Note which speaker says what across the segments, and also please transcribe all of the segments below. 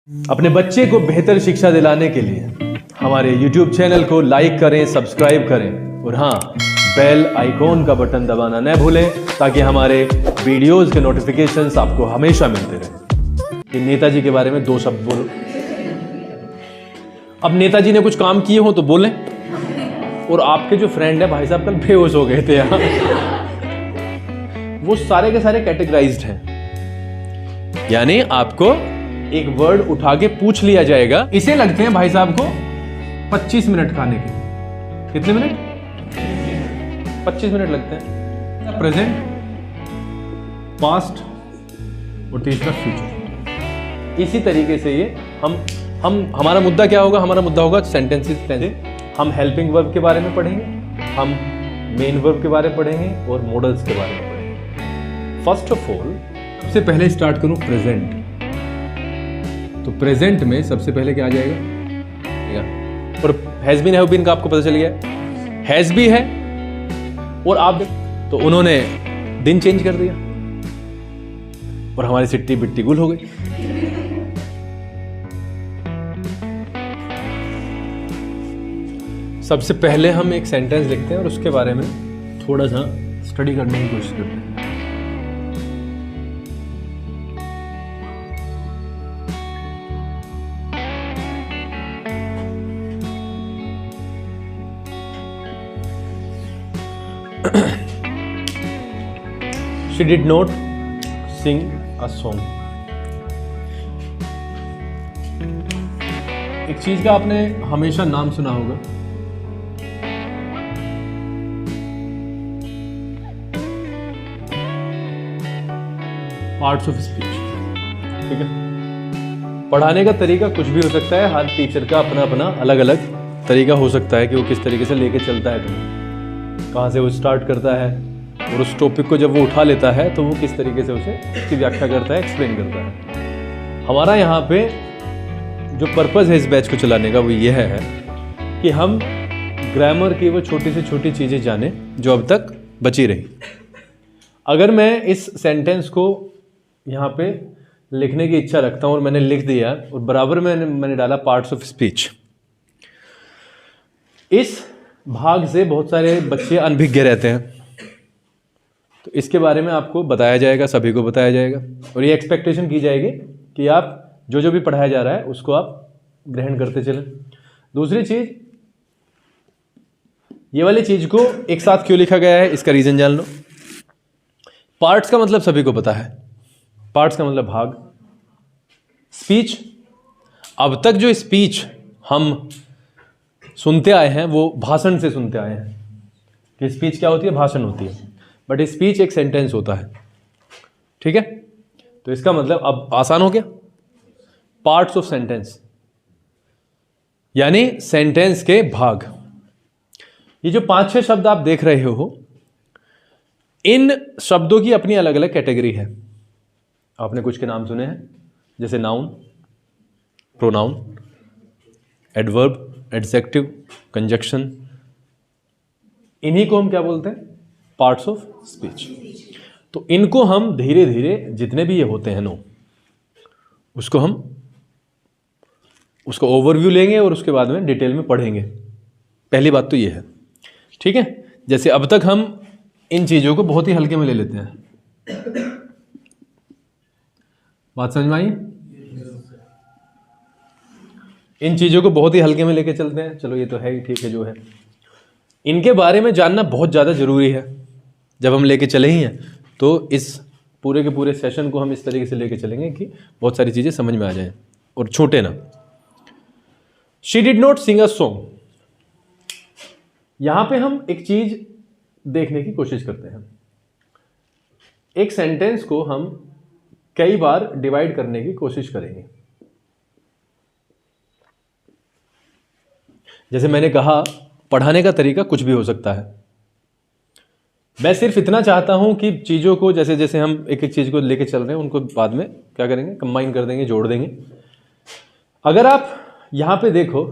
Speaker 1: अपने बच्चे को बेहतर शिक्षा दिलाने के लिए हमारे YouTube चैनल को लाइक करें, सब्सक्राइब करें और हाँ, बेल आइकॉन का बटन दबाना न भूलें ताकि हमारे वीडियोस के नोटिफिकेशंस आपको हमेशा मिलते रहें। कि नेताजी के बारे में 2 शब्द बोलो। अब नेताजी ने कुछ काम किए हो तो बोलें। और आपके जो फ्रेंड है भाई साहब कल बेहोश हो गए थे यहाँ, वो सारे के सारे कैटेगराइज्ड हैं। यानी आपको एक वर्ड उठा के पूछ लिया जाएगा, इसे लगते हैं भाई साहब को 25 मिनट खाने के। कितने मिनट? 25 मिनट लगते हैं। प्रेजेंट, पास्ट और तीसरा फ्यूचर। इसी तरीके से ये हमारा मुद्दा क्या होगा? हमारा मुद्दा होगा सेंटेंसेस। हम हेल्पिंग वर्ब के बारे में पढ़ेंगे, हम मेन वर्ब के बारे में पढ़ेंगे और मॉडल्स के बारे में पढ़ेंगे। फर्स्ट ऑफ ऑल सबसे पहले स्टार्ट करूं प्रेजेंट। तो प्रेजेंट में सबसे पहले क्या आ जाएगा? और हैज बीन, हैव बीन का आपको पता चल गया। हैज भी है और आप तो उन्होंने दिन चेंज कर दिया और हमारी सिट्टी बिट्टी गुल हो गई। सबसे पहले हम एक सेंटेंस लिखते हैं और उसके बारे में थोड़ा सा स्टडी करने की कोशिश करते हैं। She did not sing a song. एक चीज का आपने हमेशा नाम सुना होगा, पार्ट्स ऑफ स्पीच। ठीक है, पढ़ाने का तरीका कुछ भी हो सकता है। हर टीचर का अपना अपना अलग अलग तरीका हो सकता है कि वो किस तरीके से लेके चलता है, तुम्हें कहाँ से वो स्टार्ट करता है और उस टॉपिक को जब वो उठा लेता है तो वो किस तरीके से उसे उसकी व्याख्या करता है, एक्सप्लेन करता है। हमारा यहाँ पे जो पर्पस है इस बैच को चलाने का वो ये है कि हम ग्रामर की वो छोटी से छोटी चीज़ें जाने जो अब तक बची रही। अगर मैं इस सेंटेंस को यहाँ पे लिखने की इच्छा रखता हूँ और मैंने लिख दिया और बराबर में मैंने डाला पार्ट्स ऑफ स्पीच, इस भाग से बहुत सारे बच्चे अनभिज्ञ रहते हैं। तो इसके बारे में आपको बताया जाएगा, सभी को बताया जाएगा और ये एक्सपेक्टेशन की जाएगी कि आप जो भी पढ़ाया जा रहा है उसको आप ग्रहण करते चलें। दूसरी चीज़, ये वाली चीज़ को एक साथ क्यों लिखा गया है इसका रीज़न जान लो। पार्ट्स का मतलब सभी को पता है, पार्ट्स का मतलब भाग। स्पीच, अब तक जो स्पीच हम सुनते आए हैं वो भाषण से सुनते आए हैं कि स्पीच क्या होती है? भाषण होती है। बट स्पीच एक सेंटेंस होता है। ठीक है, तो इसका मतलब अब आसान हो गया। पार्ट्स ऑफ सेंटेंस यानी सेंटेंस के भाग। ये जो 5-6 शब्द आप देख रहे हो, इन शब्दों की अपनी अलग अलग कैटेगरी है। आपने कुछ के नाम सुने हैं, जैसे noun, pronoun, adverb, adjective, conjunction. इन्हीं को हम क्या बोलते हैं? Parts of speech. तो इनको हम धीरे धीरे जितने भी ये होते हैं नो, उसको ओवरव्यू लेंगे और उसके बाद में डिटेल में पढ़ेंगे। पहली बात तो ये है। ठीक है, जैसे अब तक हम इन चीज़ों को बहुत ही हल्के में ले लेते हैं। बात समझ में आई? इन चीज़ों को बहुत ही हल्के में लेके चलते हैं। चलो ये तो है ही, ठीक है जो है। इनके बारे में जानना बहुत ज़्यादा ज़रूरी है। जब हम लेके चले ही हैं तो इस पूरे के पूरे सेशन को हम इस तरीके से लेके चलेंगे कि बहुत सारी चीज़ें समझ में आ जाएं और छूटे ना। She did not sing a song. यहाँ पे हम एक चीज़ देखने की कोशिश करते हैं। एक सेंटेंस को हम कई बार डिवाइड करने की कोशिश करेंगे। जैसे मैंने कहा, पढ़ाने का तरीका कुछ भी हो सकता है। मैं सिर्फ इतना चाहता हूं कि चीज़ों को जैसे जैसे हम एक एक चीज़ को लेके चल रहे हैं उनको बाद में क्या करेंगे? कंबाइन कर देंगे, जोड़ देंगे। अगर आप यहां पे देखो,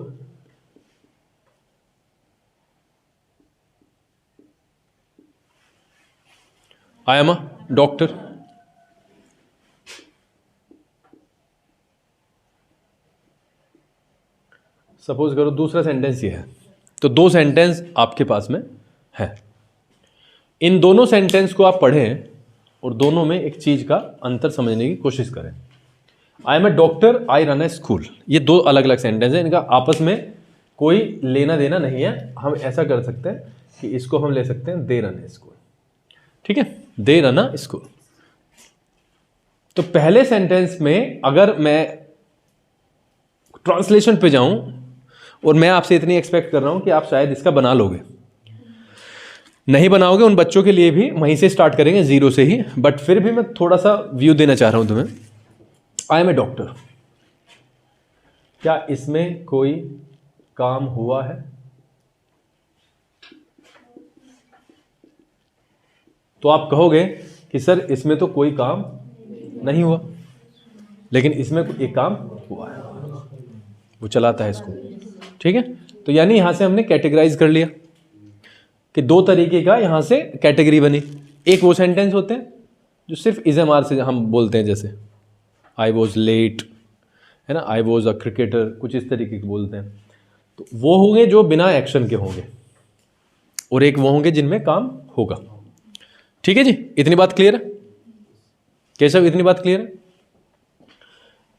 Speaker 1: आई एम अ डॉक्टर। सपोज करो दूसरा सेंटेंस ये है, तो 2 सेंटेंस आपके पास में है। इन दोनों सेंटेंस को आप पढ़ें और दोनों में एक चीज का अंतर समझने की कोशिश करें। I am a doctor, I run a school, ये 2 अलग अलग सेंटेंस हैं, इनका आपस में कोई लेना देना नहीं है। हम ऐसा कर सकते हैं कि इसको हम ले सकते हैं दे रन ए स्कूल, ठीक है, दे रन अ स्कूल। तो पहले सेंटेंस में अगर मैं ट्रांसलेशन पे जाऊं और मैं आपसे इतनी एक्सपेक्ट कर रहा हूं कि आप शायद इसका बना लोगे, नहीं बनाओगे, उन बच्चों के लिए भी वहीं से स्टार्ट करेंगे 0 से ही, बट फिर भी मैं थोड़ा सा व्यू देना चाह रहा हूं तुम्हें। आई एम ए डॉक्टर, क्या इसमें कोई काम हुआ है? तो आप कहोगे कि सर इसमें तो कोई काम नहीं हुआ, लेकिन इसमें एक काम हुआ है, वो चलाता है इसको, ठीक है। तो यानी यहां से हमने कैटेगराइज कर लिया कि 2 तरीके का यहां से कैटेगरी बनी। एक वो सेंटेंस होते हैं जो सिर्फ इज एम आर से हम बोलते हैं, जैसे आई वॉज लेट, है ना, आई वॉज अ क्रिकेटर, कुछ इस तरीके के बोलते हैं। तो वो होंगे जो बिना एक्शन के होंगे, और एक वो होंगे जिनमें काम होगा। ठीक है जी, इतनी बात क्लियर है केशव? इतनी बात क्लियर है?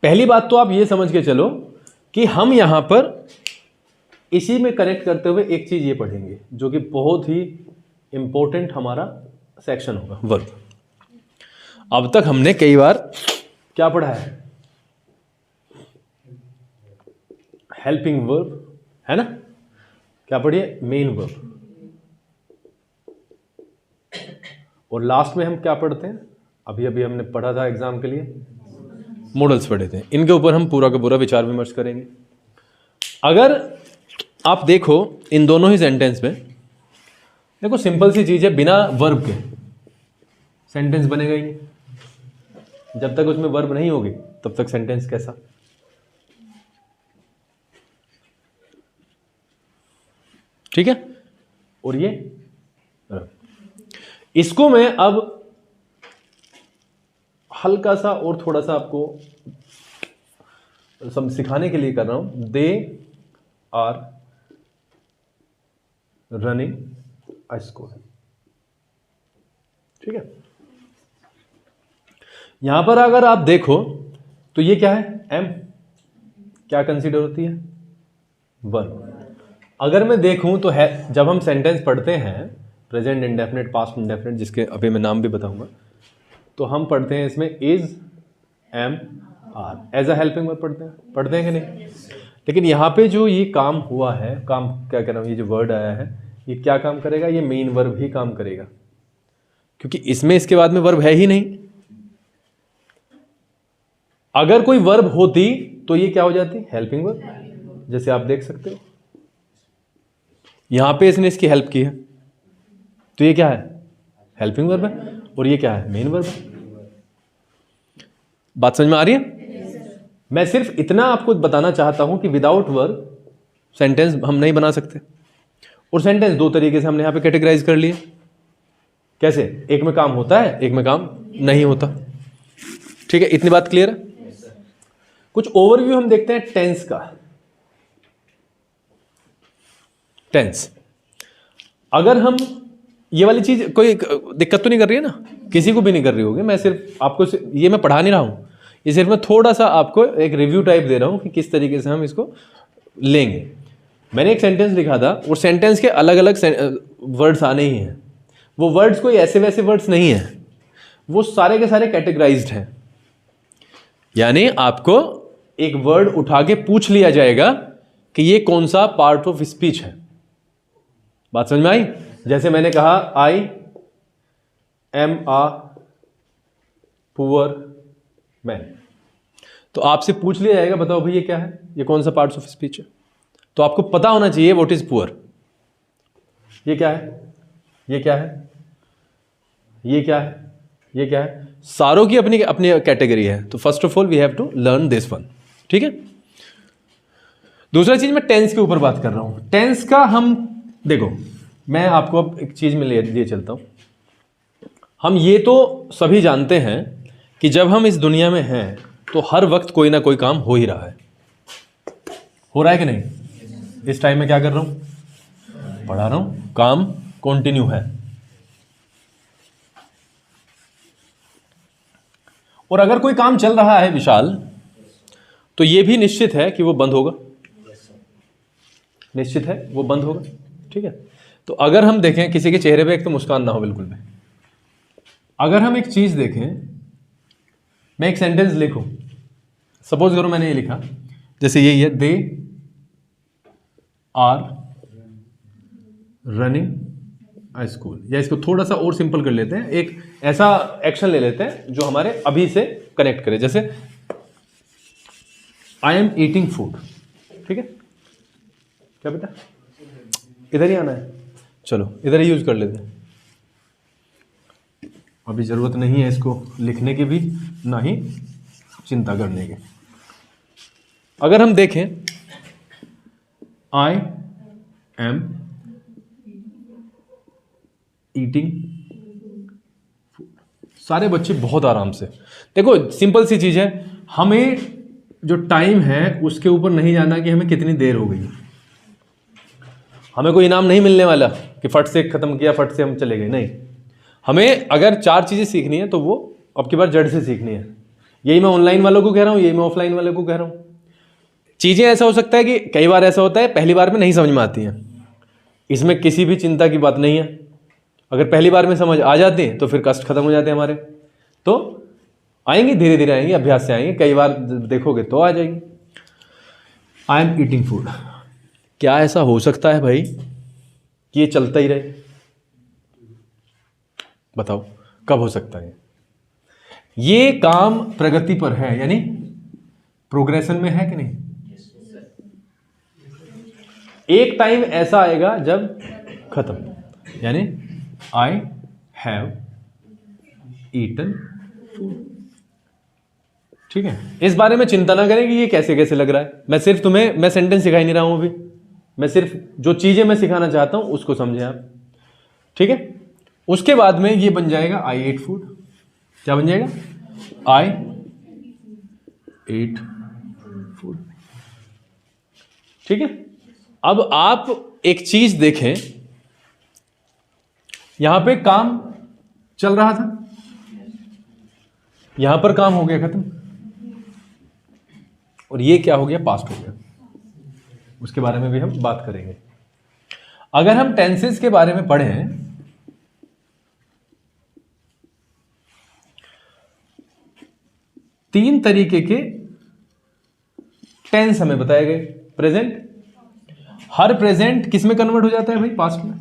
Speaker 1: पहली बात तो आप ये समझ के चलो कि हम यहां पर इसी में कनेक्ट करते हुए एक चीज ये पढ़ेंगे जो कि बहुत ही इंपॉर्टेंट हमारा सेक्शन होगा, वर्ब। अब तक हमने कई बार क्या पढ़ा है? हेल्पिंग वर्ब, है ना? क्या पढ़िए? Main verb. और लास्ट में हम क्या पढ़ते हैं? अभी अभी हमने पढ़ा था एग्जाम के लिए, मॉडल्स पढ़े थे। इनके ऊपर हम पूरा का पूरा विचार विमर्श करेंगे। अगर आप देखो इन दोनों ही सेंटेंस में, देखो सिंपल सी चीज है, बिना वर्ब के सेंटेंस बनेगा ही नहीं। जब तक उसमें वर्ब नहीं होगी तब तक सेंटेंस कैसा? ठीक है। और ये इसको मैं अब हल्का सा और थोड़ा सा आपको सिखाने के लिए कर रहा हूं। They are running a school, ठीक है। यहां पर अगर आप देखो तो ये क्या है? एम क्या कंसीडर होती है? वर्ब। अगर मैं देखूं तो है, जब हम सेंटेंस पढ़ते हैं प्रेजेंट इंडेफिनिट, पास्ट इंडेफिनिट, जिसके अभी मैं नाम भी बताऊंगा, तो हम पढ़ते हैं इसमें is, am, are as a helping verb पढ़ते हैं कि नहीं? लेकिन यहां पे जो ये काम हुआ है, काम क्या कह रहा हूं, ये जो वर्ड आया है, ये क्या काम करेगा? ये मेन वर्ब ही काम करेगा, क्योंकि इसमें इसके बाद में वर्ब है ही नहीं। अगर कोई वर्ब होती तो ये क्या हो जाती? Helping verb. जैसे आप देख सकते हो यहां पे इसने इसकी हेल्प की है, तो ये क्या है? हेल्पिंग वर्ब है। और ये क्या है? मेन वर्ब है। बात समझ में आ रही है? मैं सिर्फ इतना आपको बताना चाहता हूं कि विदाउट वर्ब सेंटेंस हम नहीं बना सकते। और सेंटेंस 2 तरीके से हमने यहां पे कैटेगराइज कर लिए। कैसे? एक में काम होता है, एक में काम नहीं होता। ठीक है, इतनी बात क्लियर है? कुछ ओवरव्यू हम देखते हैं टेंस का। टेंस, अगर हम ये वाली चीज कोई दिक्कत तो नहीं कर रही है ना? किसी को भी नहीं कर रही होगी। मैं सिर्फ आपको ये मैं पढ़ा नहीं रहा हूं, ये सिर्फ मैं थोड़ा सा आपको एक रिव्यू टाइप दे रहा हूं कि किस तरीके से हम इसको लेंगे। मैंने एक सेंटेंस लिखा था और सेंटेंस के अलग अलग वर्ड्स आने ही हैं। वो वर्ड्स कोई ऐसे वैसे वर्ड्स नहीं है, वो सारे के सारे कैटेगराइज्ड हैं। यानी आपको एक वर्ड उठा के पूछ लिया जाएगा कि ये कौन सा पार्ट ऑफ स्पीच है। बात समझ में आई? जैसे मैंने कहा I am a poor man, तो आपसे पूछ लिया जाएगा बताओ भाई ये क्या है, ये कौन सा पार्ट्स ऑफ स्पीच है। तो आपको पता होना चाहिए व्हाट इज पुअर, ये क्या है, ये क्या है, ये क्या है, ये क्या है। सारों की अपनी अपनी कैटेगरी है। तो first of all we have to learn this one. ठीक है। दूसरा चीज मैं टेंस के ऊपर बात कर रहा हूं। टेंस का हम देखो, मैं आपको अब एक चीज में ले चलता हूं। हम ये तो सभी जानते हैं कि जब हम इस दुनिया में हैं तो हर वक्त कोई ना कोई काम हो ही रहा है। हो रहा है कि नहीं? इस टाइम में क्या कर रहा हूं, पढ़ा रहा हूं, काम कंटिन्यू है। और अगर कोई काम चल रहा है विशाल, तो यह भी निश्चित है कि वो बंद होगा, निश्चित है वो बंद होगा। ठीक है, तो अगर हम देखें किसी के चेहरे पे एक तो मुस्कान ना हो बिल्कुल भी, अगर हम एक चीज देखें, मैं एक सेंटेंस लिखूं, सपोज करो मैंने ये लिखा, जैसे यही है, they are running a school, या इसको थोड़ा सा और सिंपल कर लेते हैं, एक ऐसा एक्शन ले लेते हैं जो हमारे अभी से कनेक्ट करे, जैसे आई एम ईटिंग फूड। ठीक है, क्या बेटा, इधर ही आना है, चलो इधर ही यूज कर लेते हैं, अभी जरूरत नहीं है इसको लिखने की भी, ना ही चिंता करने की। अगर हम देखें, आई एम ईटिंग फूड, सारे बच्चे बहुत आराम से, देखो सिंपल सी चीज है, हमें जो टाइम है उसके ऊपर नहीं जाना कि हमें कितनी देर हो गई, हमें कोई इनाम नहीं मिलने वाला कि फट से खत्म किया, फट से हम चले गए, नहीं। हमें अगर 4 चीजें सीखनी है तो वो अब की बार जड़ से सीखनी है। यही मैं ऑनलाइन वालों को कह रहा हूं, यही मैं ऑफलाइन वालों को कह रहा हूं। चीजें ऐसा हो सकता है कि कई बार ऐसा होता है पहली बार में नहीं समझ में आती हैं, इसमें किसी भी चिंता की बात नहीं है। अगर पहली बार में समझ आ जाती है तो फिर कष्ट खत्म हो जाते हैं हमारे, तो आएंगे धीरे धीरे आएंगे, अभ्यास से आएंगे, कई बार देखोगे तो आ जाएंगे। आई एम ईटिंग फूड, क्या ऐसा हो सकता है भाई कि ये चलता ही रहे? बताओ कब हो सकता है? ये काम प्रगति पर है, यानी प्रोग्रेशन में है कि नहीं? एक टाइम ऐसा आएगा जब खत्म, यानी आई हैव ईटन फूड। ठीक है, इस बारे में चिंता ना करें कि ये कैसे कैसे लग रहा है। मैं सिर्फ तुम्हें, मैं सेंटेंस सिखा ही नहीं रहा हूं अभी, मैं सिर्फ जो चीजें मैं सिखाना चाहता हूं उसको समझे आप। ठीक है, उसके बाद में ये बन जाएगा आई एट फूड। क्या बन जाएगा? आई एट फूड। ठीक है, अब आप एक चीज देखें, यहां पे काम चल रहा था, यहां पर काम हो गया खत्म, और ये क्या हो गया? पास्ट हो गया। उसके बारे में भी हम बात करेंगे। अगर हम टेंसेस के बारे में पढ़ें, तीन तरीके के टेंस हमें बताए गए। प्रेजेंट, हर प्रेजेंट किस में कन्वर्ट हो जाता है भाई? पास्ट में।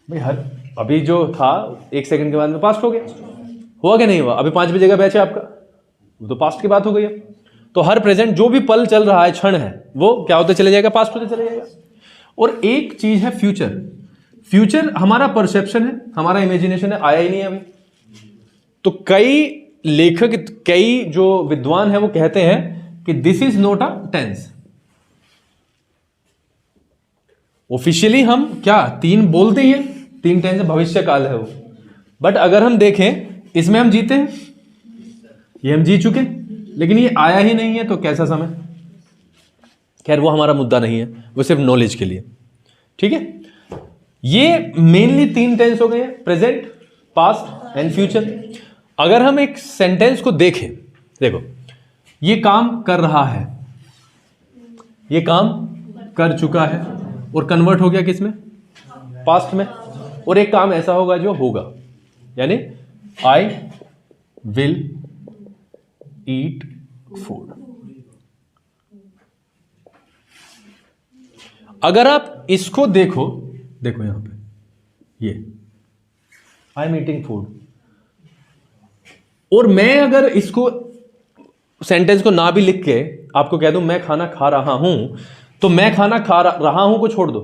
Speaker 1: भाई हर, अभी जो था 1 सेकंड के बाद में पास्ट हो गया, हुआ कि नहीं हुआ? अभी 5 बजे का बैच है आपका, वो तो पास्ट की बात हो गई है। तो हर प्रेजेंट जो भी पल चल रहा है, क्षण है, वो क्या होते चले जाएगा? पास्ट होते चले जाएगा। और एक चीज है फ्यूचर। फ्यूचर हमारा परसेप्शन है, हमारा इमेजिनेशन है, आया ही नहीं है अभी। तो कई लेखक, कई जो विद्वान है वो कहते हैं कि this is not a tense. Officially हम क्या 3 बोलते ही हैं, 3 टेंस भविष्य काल है वो, बट अगर हम देखें इसमें हम जीते हैं, ये हम जी चुके, लेकिन ये आया ही नहीं है, तो कैसा समय? खैर वो हमारा मुद्दा नहीं है, वो सिर्फ नॉलेज के लिए। ठीक है, ये मेनली 3 टेंस हो गए हैं, प्रेजेंट, पास्ट एंड फ्यूचर। अगर हम एक सेंटेंस को देखें, देखो ये काम कर रहा है, ये काम कर चुका है, और कन्वर्ट हो गया किस में? पास्ट में। और एक काम ऐसा होगा जो होगा, यानी आई विल ईट फूड। अगर आप इसको देखो, देखो यहां पे ये आई एम ईटिंग फूड, और मैं अगर इसको सेंटेंस को ना भी लिख के आपको कह दूं मैं खाना खा रहा हूं, तो मैं खाना खा रहा हूं को छोड़ दो।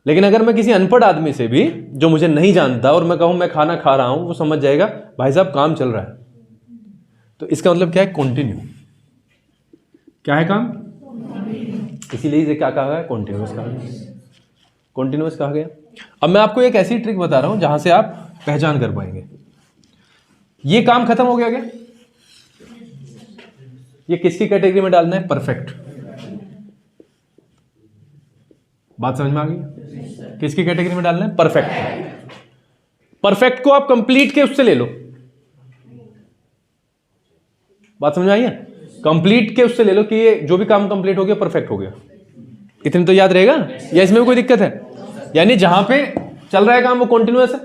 Speaker 1: लेकिन अगर मैं किसी अनपढ़ आदमी से भी जो मुझे नहीं जानता और मैं कहूं मैं खाना खा रहा हूं, वो समझ जाएगा भाई साहब काम चल रहा है। तो इसका मतलब क्या है? कंटिन्यू। क्या है काम? इसीलिए इसे क्या कहा गया? कॉन्टिन्यूअस कहा गया। कॉन्टिन्यूअस कहा गया। अब मैं आपको एक ऐसी ट्रिक बता रहा हूं जहां से आप पहचान कर पाएंगे। ये काम खत्म हो गया क्या? ये किसकी कैटेगरी में डालना है? परफेक्ट। बात समझ में आ गई? किसकी कैटेगरी में डालना है? परफेक्ट। परफेक्ट को आप कंप्लीट के उससे ले लो, बात समझ में आई है? कंप्लीट के उससे ले लो कि ये जो भी काम कंप्लीट हो गया परफेक्ट हो गया, इतने तो याद रहेगा, या इसमें भी कोई दिक्कत है? यानी जहां पे चल रहा है काम वो कॉन्टिन्यूअस है,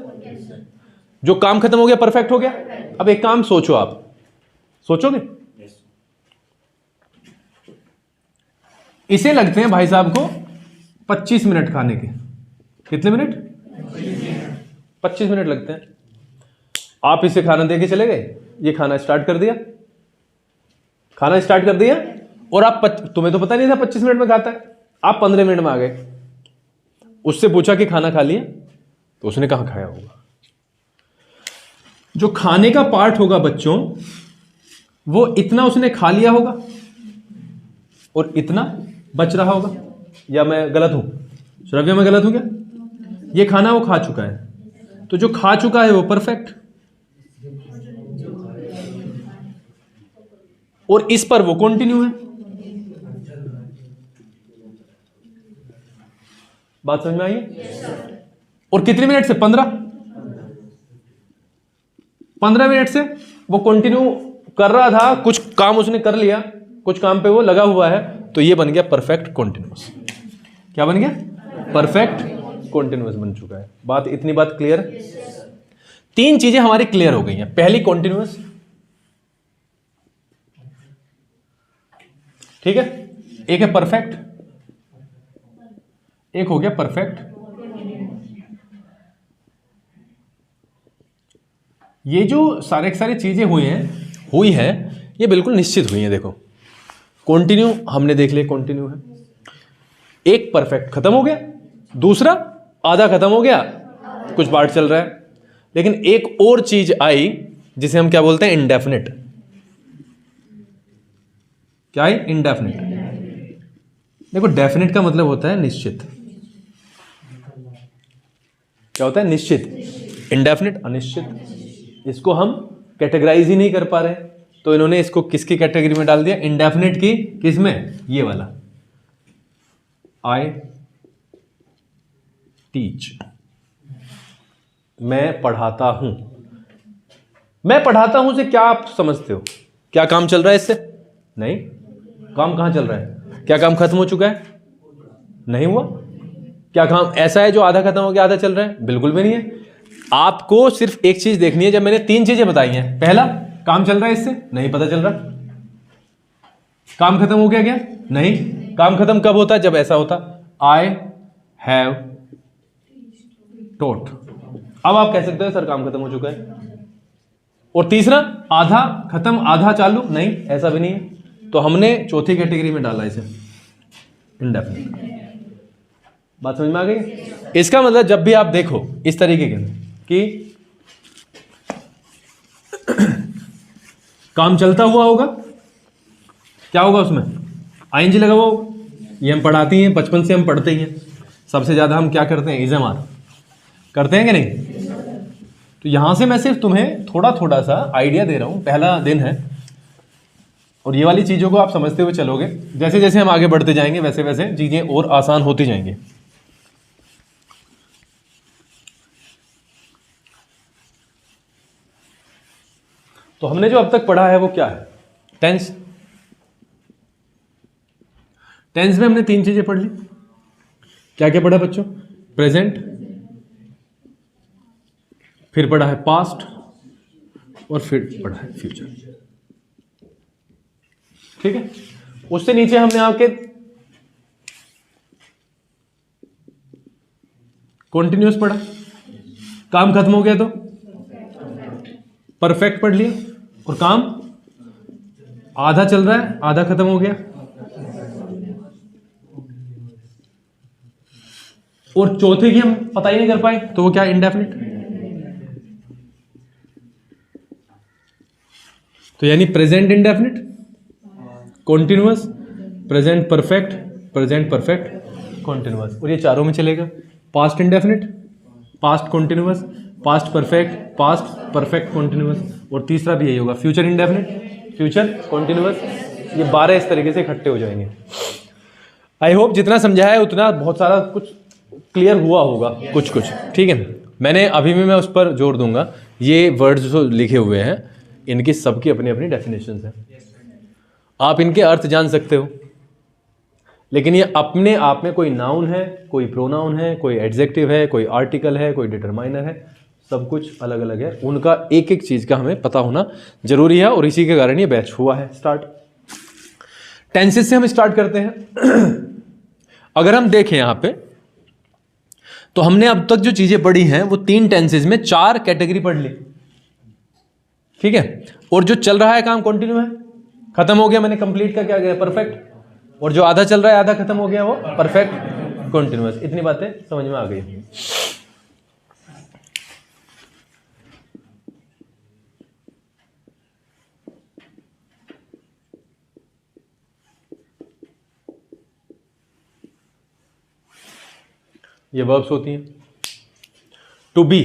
Speaker 1: जो काम खत्म हो गया परफेक्ट हो गया। अब एक काम सोचो, आप सोचोगे? इसे लगते हैं भाई साहब को 25 मिनट खाने के। कितने मिनट? 25 मिनट लगते हैं। आप इसे खाना दे के चले गए, ये खाना स्टार्ट कर दिया, खाना स्टार्ट कर दिया, और आप तुम्हें तो पता नहीं था 25 मिनट में खाता है, आप 15 मिनट में आ गए। उससे पूछा कि खाना खा लिया, तो उसने कहां खाया होगा? जो खाने का पार्ट होगा बच्चों, वो इतना उसने खा लिया होगा और इतना बच रहा होगा। या मैं गलत हूं? श्रव्य मैं गलत हूं क्या? ये खाना वो खा चुका है, तो जो खा चुका है वो परफेक्ट, और इस पर वो कंटिन्यू है। बात समझ में आई है? और कितने मिनट से? 15 मिनट से वो कंटिन्यू कर रहा था, कुछ काम उसने कर लिया, कुछ काम पे वो लगा हुआ है, तो ये बन गया परफेक्ट कॉन्टिन्यूअस। क्या बन गया? परफेक्ट कॉन्टिन्यूअस बन चुका है। बात, इतनी बात क्लियर है? 3 चीजें हमारी क्लियर हो गई हैं। पहली कॉन्टिन्यूअस, ठीक है, एक है परफेक्ट, एक हो गया परफेक्ट। ये जो सारी चीजें हुई हैं ये बिल्कुल निश्चित हुई हैं। देखो कंटिन्यू हमने देख लिया, कंटिन्यू है। एक परफेक्ट खत्म हो गया, दूसरा आधा खत्म हो गया, कुछ पार्ट चल रहा है। लेकिन एक और चीज आई जिसे हम क्या बोलते हैं? इंडेफिनिट। क्या है? इंडेफिनिट। देखो डेफिनिट का मतलब होता है निश्चित। क्या होता है? निश्चित। इंडेफिनिट अनिश्चित। इसको हम कैटेगराइज ही नहीं कर पा रहे, तो इन्होंने इसको किसकी कैटेगरी में डाल दिया? इंडेफिनिट की। किसमें? ये वाला, आई टीच, मैं पढ़ाता हूं। मैं पढ़ाता हूं से क्या आप समझते हो? क्या काम चल रहा है इससे? नहीं। काम कहां चल रहा है? क्या काम खत्म हो चुका है? नहीं हुआ। क्या काम ऐसा है जो आधा खत्म हो गया आधा चल रहा है? बिल्कुल भी नहीं है। आपको सिर्फ एक चीज देखनी है। जब मैंने 3 चीजें बताई हैं, पहला काम चल रहा है इससे? नहीं पता चल रहा। काम खत्म हो गया क्या? नहीं। काम खत्म कब होता है? जब ऐसा होता, आई हैव टॉट। अब आप कह सकते हो सर काम खत्म हो चुका है। और तीसरा, आधा खत्म आधा चालू? नहीं, ऐसा भी नहीं है। तो हमने चौथी कैटेगरी में डाला इसे, इंडेफिनिट। बात समझ में आ गई? इसका मतलब जब भी आप देखो इस तरीके के कि काम चलता हुआ होगा, क्या होगा उसमें? आईएनजी लगा हुआ होगा। ये हम पढ़ाती हैं, बचपन से हम पढ़ते ही हैं। सबसे ज्यादा हम क्या करते हैं? इज़मार करते हैं कि नहीं? तो यहां से मैं सिर्फ तुम्हें थोड़ा थोड़ा सा आइडिया दे रहा हूं। पहला दिन है और ये वाली चीजों को आप समझते हुए चलोगे। जैसे जैसे हम आगे बढ़ते जाएंगे वैसे वैसे चीजें और आसान होती जाएंगी। तो हमने जो अब तक पढ़ा है वो क्या है? टेंस। टेंस में हमने 3 चीजें पढ़ ली। क्या क्या पढ़ा बच्चों? प्रेजेंट, फिर पढ़ा है पास्ट, और फिर पढ़ा है फ्यूचर। ठीक है। उससे नीचे हमने आके कॉन्टिन्यूअस पढ़ा। काम खत्म हो गया तो परफेक्ट पढ़ लिया, और काम आधा चल रहा है आधा खत्म हो गया, और चौथे की हम पता ही नहीं कर पाए, तो वो क्या? इंडेफिनिट। तो यानी present indefinite, continuous, present perfect, present perfect continuous, और ये चारों में चलेगा। Past indefinite, past continuous, past perfect, past perfect continuous, और तीसरा भी यही होगा, फ्यूचर इंडेफिनिट, फ्यूचर कॉन्टिन्यूअस। ये 12 इस तरीके से इकट्ठे हो जाएंगे। आई होप जितना समझा है उतना बहुत सारा कुछ क्लियर हुआ होगा, कुछ कुछ, ठीक है। मैंने अभी भी मैं उस पर जोर दूंगा, ये वर्ड्स जो लिखे हुए हैं इनकी सबकी अपनी अपनी डेफिनेशंस हैं, आप इनके अर्थ जान सकते हो, लेकिन ये अपने आप में कोई नाउन है, कोई प्रोनाउन है, कोई एडजेक्टिव है, कोई आर्टिकल है, कोई डिटरमाइनर है, सब कुछ अलग अलग है। उनका एक एक चीज का हमें पता होना जरूरी है, और इसी के कारण ये बैच हुआ है स्टार्ट। टेंसेस से हम स्टार्ट करते हैं। अगर हम देखें यहां पे, तो हमने अब तक जो चीजें पढ़ी हैं वो 3 टेंसेस में 4 कैटेगरी पढ़ ली, ठीक है। और जो चल रहा है काम कंटिन्यू है, खत्म हो गया, मैंने कंप्लीट का क्या गया, परफेक्ट। और जो आधा चल रहा है आधा खत्म हो गया वो परफेक्ट कंटिन्यूअस। इतनी बातें समझ में आ गई। ये वर्ब्स होती हैं, टू बी,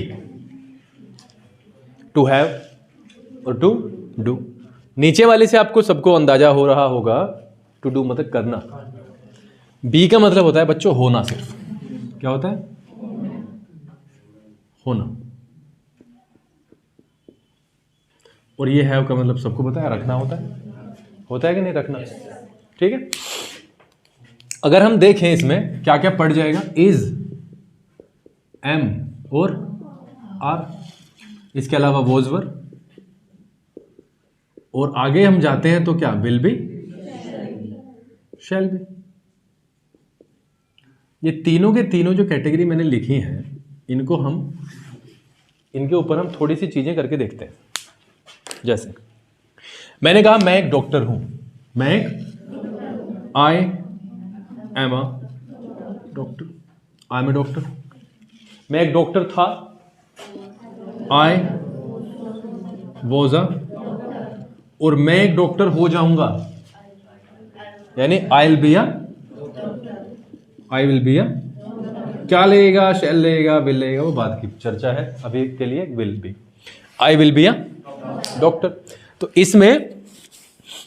Speaker 1: टू हैव और टू डू। नीचे वाले से आपको सबको अंदाजा हो रहा होगा, टू डू मतलब करना, बी का मतलब होता है बच्चों होना। सिर्फ क्या होता है, होना। और ये हैव का मतलब सबको पता है, रखना होता है कि नहीं, रखना, ठीक है। अगर हम देखें इसमें क्या क्या पड़ जाएगा, इज, एम और आर, इसके अलावा वॉज वर, और आगे हम जाते हैं तो क्या, विल बी, शैल बी। ये तीनों के तीनों जो कैटेगरी मैंने लिखी हैं, इनको हम, इनके ऊपर हम थोड़ी सी चीजें करके देखते हैं। जैसे मैंने कहा मैं एक डॉक्टर हूं, मैं एक, I am a doctor, I am a doctor. मैं एक डॉक्टर था, आई वॉज अ, और मैं एक डॉक्टर हो जाऊंगा, यानी I will be a, I will be a, क्या लेगा, शैल लेगा, विल लेगा, वो बात की चर्चा है, अभी के लिए will be, I will be a doctor. तो इसमें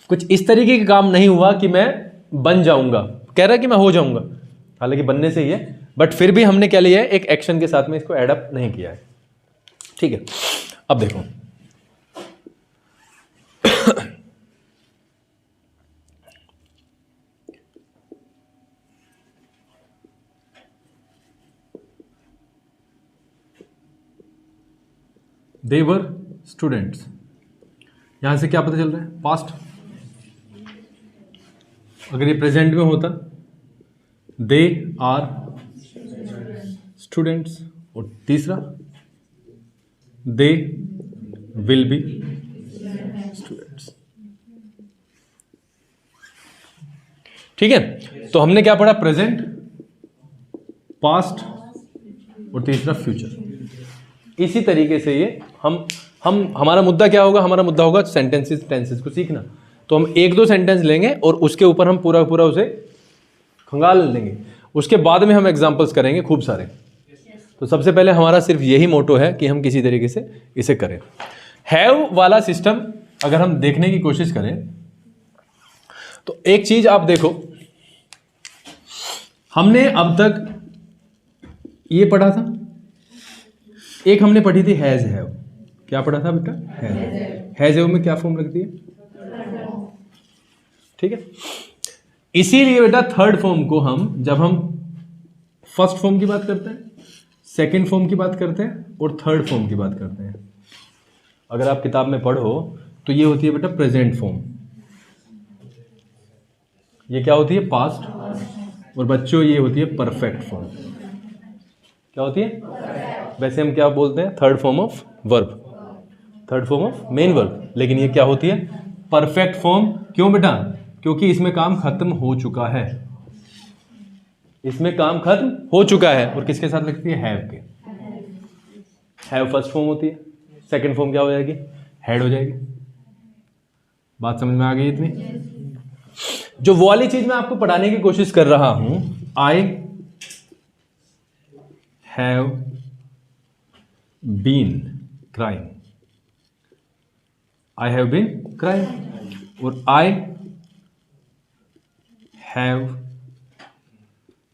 Speaker 1: कुछ इस तरीके का काम नहीं हुआ कि मैं बन जाऊंगा, कह रहा है कि मैं हो जाऊंगा, हालांकि बनने से ही है, बट फिर भी हमने क्या लिया है, एक एक्शन के साथ में इसको एडअप नहीं किया है, ठीक है। अब देखो, दे वर स्टूडेंट्स, यहां से क्या पता चल रहा है, पास्ट। अगर ये प्रेजेंट में होता, दे आर स्टूडेंट्स, और तीसरा दे विल बी स्टूडेंट्स, ठीक है। तो हमने क्या पढ़ा, प्रेजेंट, पास्ट और तीसरा फ्यूचर। इसी तरीके से ये हम हमारा मुद्दा क्या होगा, हमारा मुद्दा होगा सेंटेंसेस, टेंसेस को सीखना। तो हम 1-2 सेंटेंस लेंगे और उसके ऊपर हम पूरा पूरा उसे खंगाल लेंगे, उसके बाद में हम एग्जांपल्स करेंगे खूब सारे। तो सबसे पहले हमारा सिर्फ यही मोटो है कि हम किसी तरीके से इसे करें। हैव वाला सिस्टम अगर हम देखने की कोशिश करें, तो एक चीज आप देखो, हमने अब तक ये पढ़ा था, एक हमने पढ़ी थी हैज हैव। क्या पढ़ा था बेटा, हैज हैव में क्या फॉर्म रखती है, ठीक है। इसीलिए बेटा थर्ड फॉर्म को हम, जब हम फर्स्ट फॉर्म की बात करते हैं, सेकंड फॉर्म की बात करते हैं और थर्ड फॉर्म की बात करते हैं, अगर आप किताब में पढ़ो तो ये होती है बेटा प्रेजेंट फॉर्म, ये क्या होती है, पास्ट, और बच्चों ये होती है परफेक्ट फॉर्म। क्या होती है, वैसे हम क्या बोलते हैं, third form of verb, third form of main verb, लेकिन ये क्या होती है, परफेक्ट फॉर्म। क्यों बेटा, क्योंकि इसमें काम खत्म हो चुका है, इसमें काम खत्म हो चुका है। और किसके साथ लगती है, हैव के। हैव फर्स्ट फॉर्म होती है, सेकंड फॉर्म क्या हो जाएगी, हैड हो जाएगी। बात समझ में आ गई इतनी। जो वो वाली चीज मैं आपको पढ़ाने की कोशिश कर रहा हूं, I have been crying, I have been crying, और I have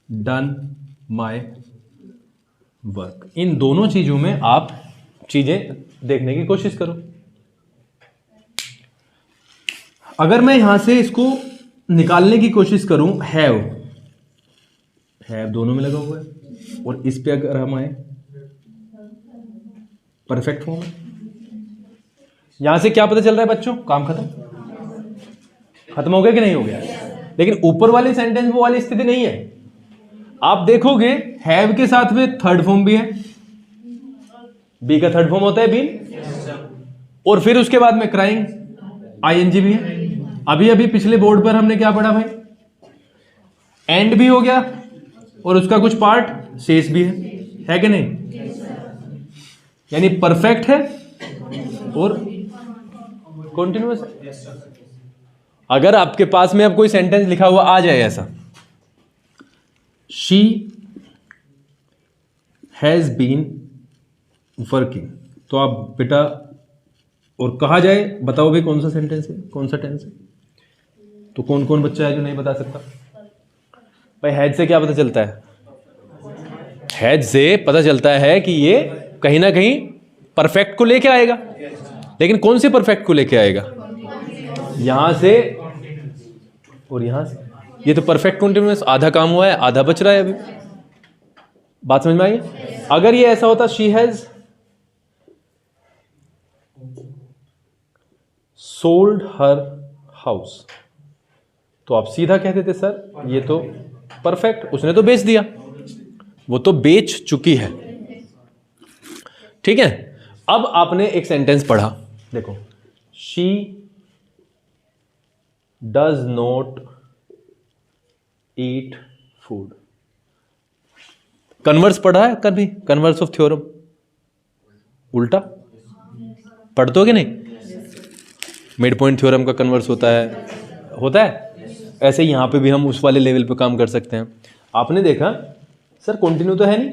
Speaker 1: done my work. इन दोनों चीजों में आप चीजें देखने की कोशिश करो। अगर मैं यहां से इसको निकालने की कोशिश करूं, हैव दोनों में लगा हुआ है, और इस पे अगर हम आए परफेक्ट फॉर्म है, यहां से क्या पता चल रहा है बच्चों? काम खत्म हो गया कि नहीं हो गया? लेकिन ऊपर वाले सेंटेंस वो वाली स्थिति नहीं है। आप देखोगे हैव के साथ में थर्ड फॉर्म भी है, बी का थर्ड फॉर्म होता है बीन, और फिर उसके बाद में क्राइंग आईएनजी भी है। अभी अभी पिछले बोर्ड पर हमने क्या पढ़ा भाई? एंड भी हो गया और उसका कुछ पार्ट शेष भी है कि नहीं? यानी परफेक्ट है और कॉन्टिन्यूअस है। अगर आपके पास में अब कोई सेंटेंस लिखा हुआ आ जाए ऐसा, शी हैज बीन वर्किंग, तो आप बेटा, और कहा जाए बताओ भाई कौन सा सेंटेंस है, कौन सा टेंस है? तो कौन कौन बच्चा है जो नहीं बता सकता? भाई हैज से क्या पता चलता है? हैज से पता चलता है कि ये कहीं ना कहीं परफेक्ट को लेके आएगा, लेकिन कौन से परफेक्ट को लेके आएगा? यहां से और यहां से। ये तो परफेक्ट कंटिन्यूअस, आधा काम हुआ है, आधा बच रहा है अभी। बात समझ में आई? अगर ये ऐसा होता she has sold her house, तो आप सीधा कहते थे सर ये तो परफेक्ट, उसने तो बेच दिया, वो तो बेच चुकी है। ठीक है, अब आपने एक सेंटेंस पढ़ा, देखो, she does not eat food. Converse पढ़ा है कभी? कन्वर्स ऑफ थ्योरम, उल्टा पढ़ दो कि नहीं? मिड पॉइंट थ्योरम का कन्वर्स होता है। ऐसे यहां पे भी हम उस वाले लेवल पे काम कर सकते हैं। आपने देखा सर कंटिन्यू तो है नहीं,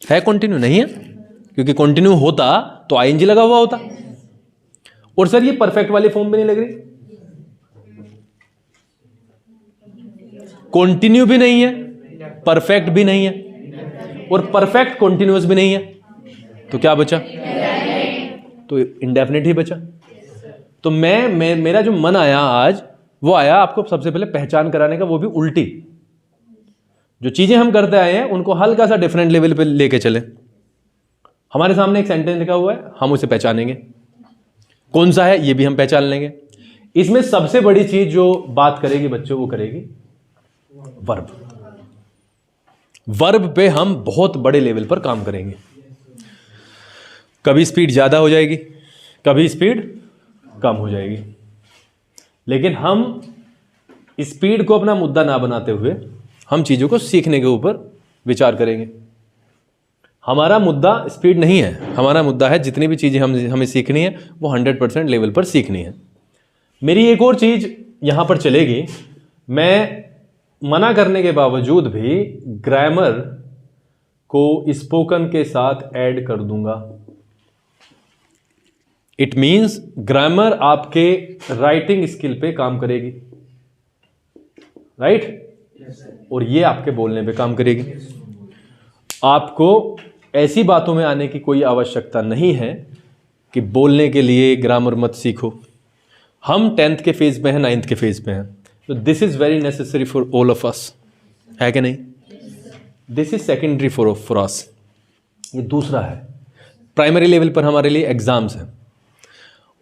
Speaker 1: है कंटिन्यू नहीं है, क्योंकि कंटिन्यू होता तो आईएनजी लगा हुआ होता। और सर ये परफेक्ट वाली फॉर्म में नहीं लग रही, कंटिन्यू भी नहीं है, परफेक्ट भी नहीं है, और परफेक्ट कंटिन्यूअस भी नहीं है, तो क्या बचा? तो इंडेफिनिट ही बचा। तो मेरा जो मन आया आज, वो आया आपको सबसे पहले पहचान कराने का, वो भी उल्टी। जो चीजें हम करते आए हैं उनको हल्का सा डिफरेंट लेवल पे लेके चले। हमारे सामने एक सेंटेंस लिखा हुआ है, हम उसे पहचानेंगे, कौन सा है ये भी हम पहचान लेंगे। इसमें सबसे बड़ी चीज जो बात करेगी बच्चों, वो करेगी वर्ब। वर्ब पे हम बहुत बड़े लेवल पर काम करेंगे। कभी स्पीड ज्यादा हो जाएगी, कभी स्पीड कम हो जाएगी, लेकिन हम स्पीड को अपना मुद्दा ना बनाते हुए हम चीजों को सीखने के ऊपर विचार करेंगे। हमारा मुद्दा स्पीड नहीं है, हमारा मुद्दा है जितनी भी चीजें हमें सीखनी है वो 100% लेवल पर सीखनी है। मेरी एक और चीज यहां पर चलेगी, मैं मना करने के बावजूद भी ग्रामर को स्पोकन के साथ ऐड कर दूंगा। इट मीन्स ग्रामर आपके राइटिंग स्किल पे काम करेगी, राइट? और ये आपके बोलने पे काम करेगी। आपको ऐसी बातों में आने की कोई आवश्यकता नहीं है कि बोलने के लिए ग्रामर मत सीखो। हम 10th के फेज में हैं, 9th के फेज में हैं, तो this is very necessary for all of us, है कि नहीं? This is secondary for us. ये दूसरा है, प्राइमरी लेवल पर हमारे लिए एग्जाम्स हैं।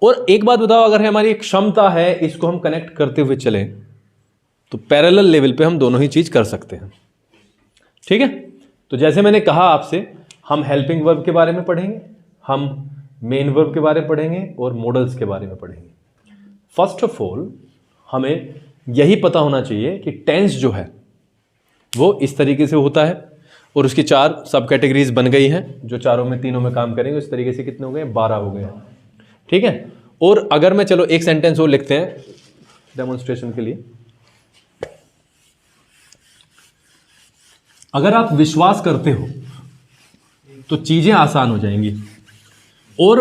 Speaker 1: और एक बात बताओ, अगर हमारी एक क्षमता है इसको हम कनेक्ट करते हुए चलें तो पैरेलल लेवल पे हम दोनों ही चीज कर सकते हैं। ठीक है, तो जैसे मैंने कहा आपसे, हम हेल्पिंग वर्ब के बारे में पढ़ेंगे, हम मेन वर्ब के बारे में पढ़ेंगे और मॉडल्स के बारे में पढ़ेंगे। फर्स्ट ऑफ ऑल हमें यही पता होना चाहिए कि टेंस जो है वो इस तरीके से होता है, और उसकी 4 सब कैटेगरीज बन गई हैं, जो चारों में तीनों में काम करेंगे। इस तरीके से कितने हो गए? 12 हो गए हैं। ठीक है, और अगर मैं चलो एक सेंटेंस और लिखते हैं डेमोन्स्ट्रेशन के लिए। अगर आप विश्वास करते हो तो चीजें आसान हो जाएंगी। और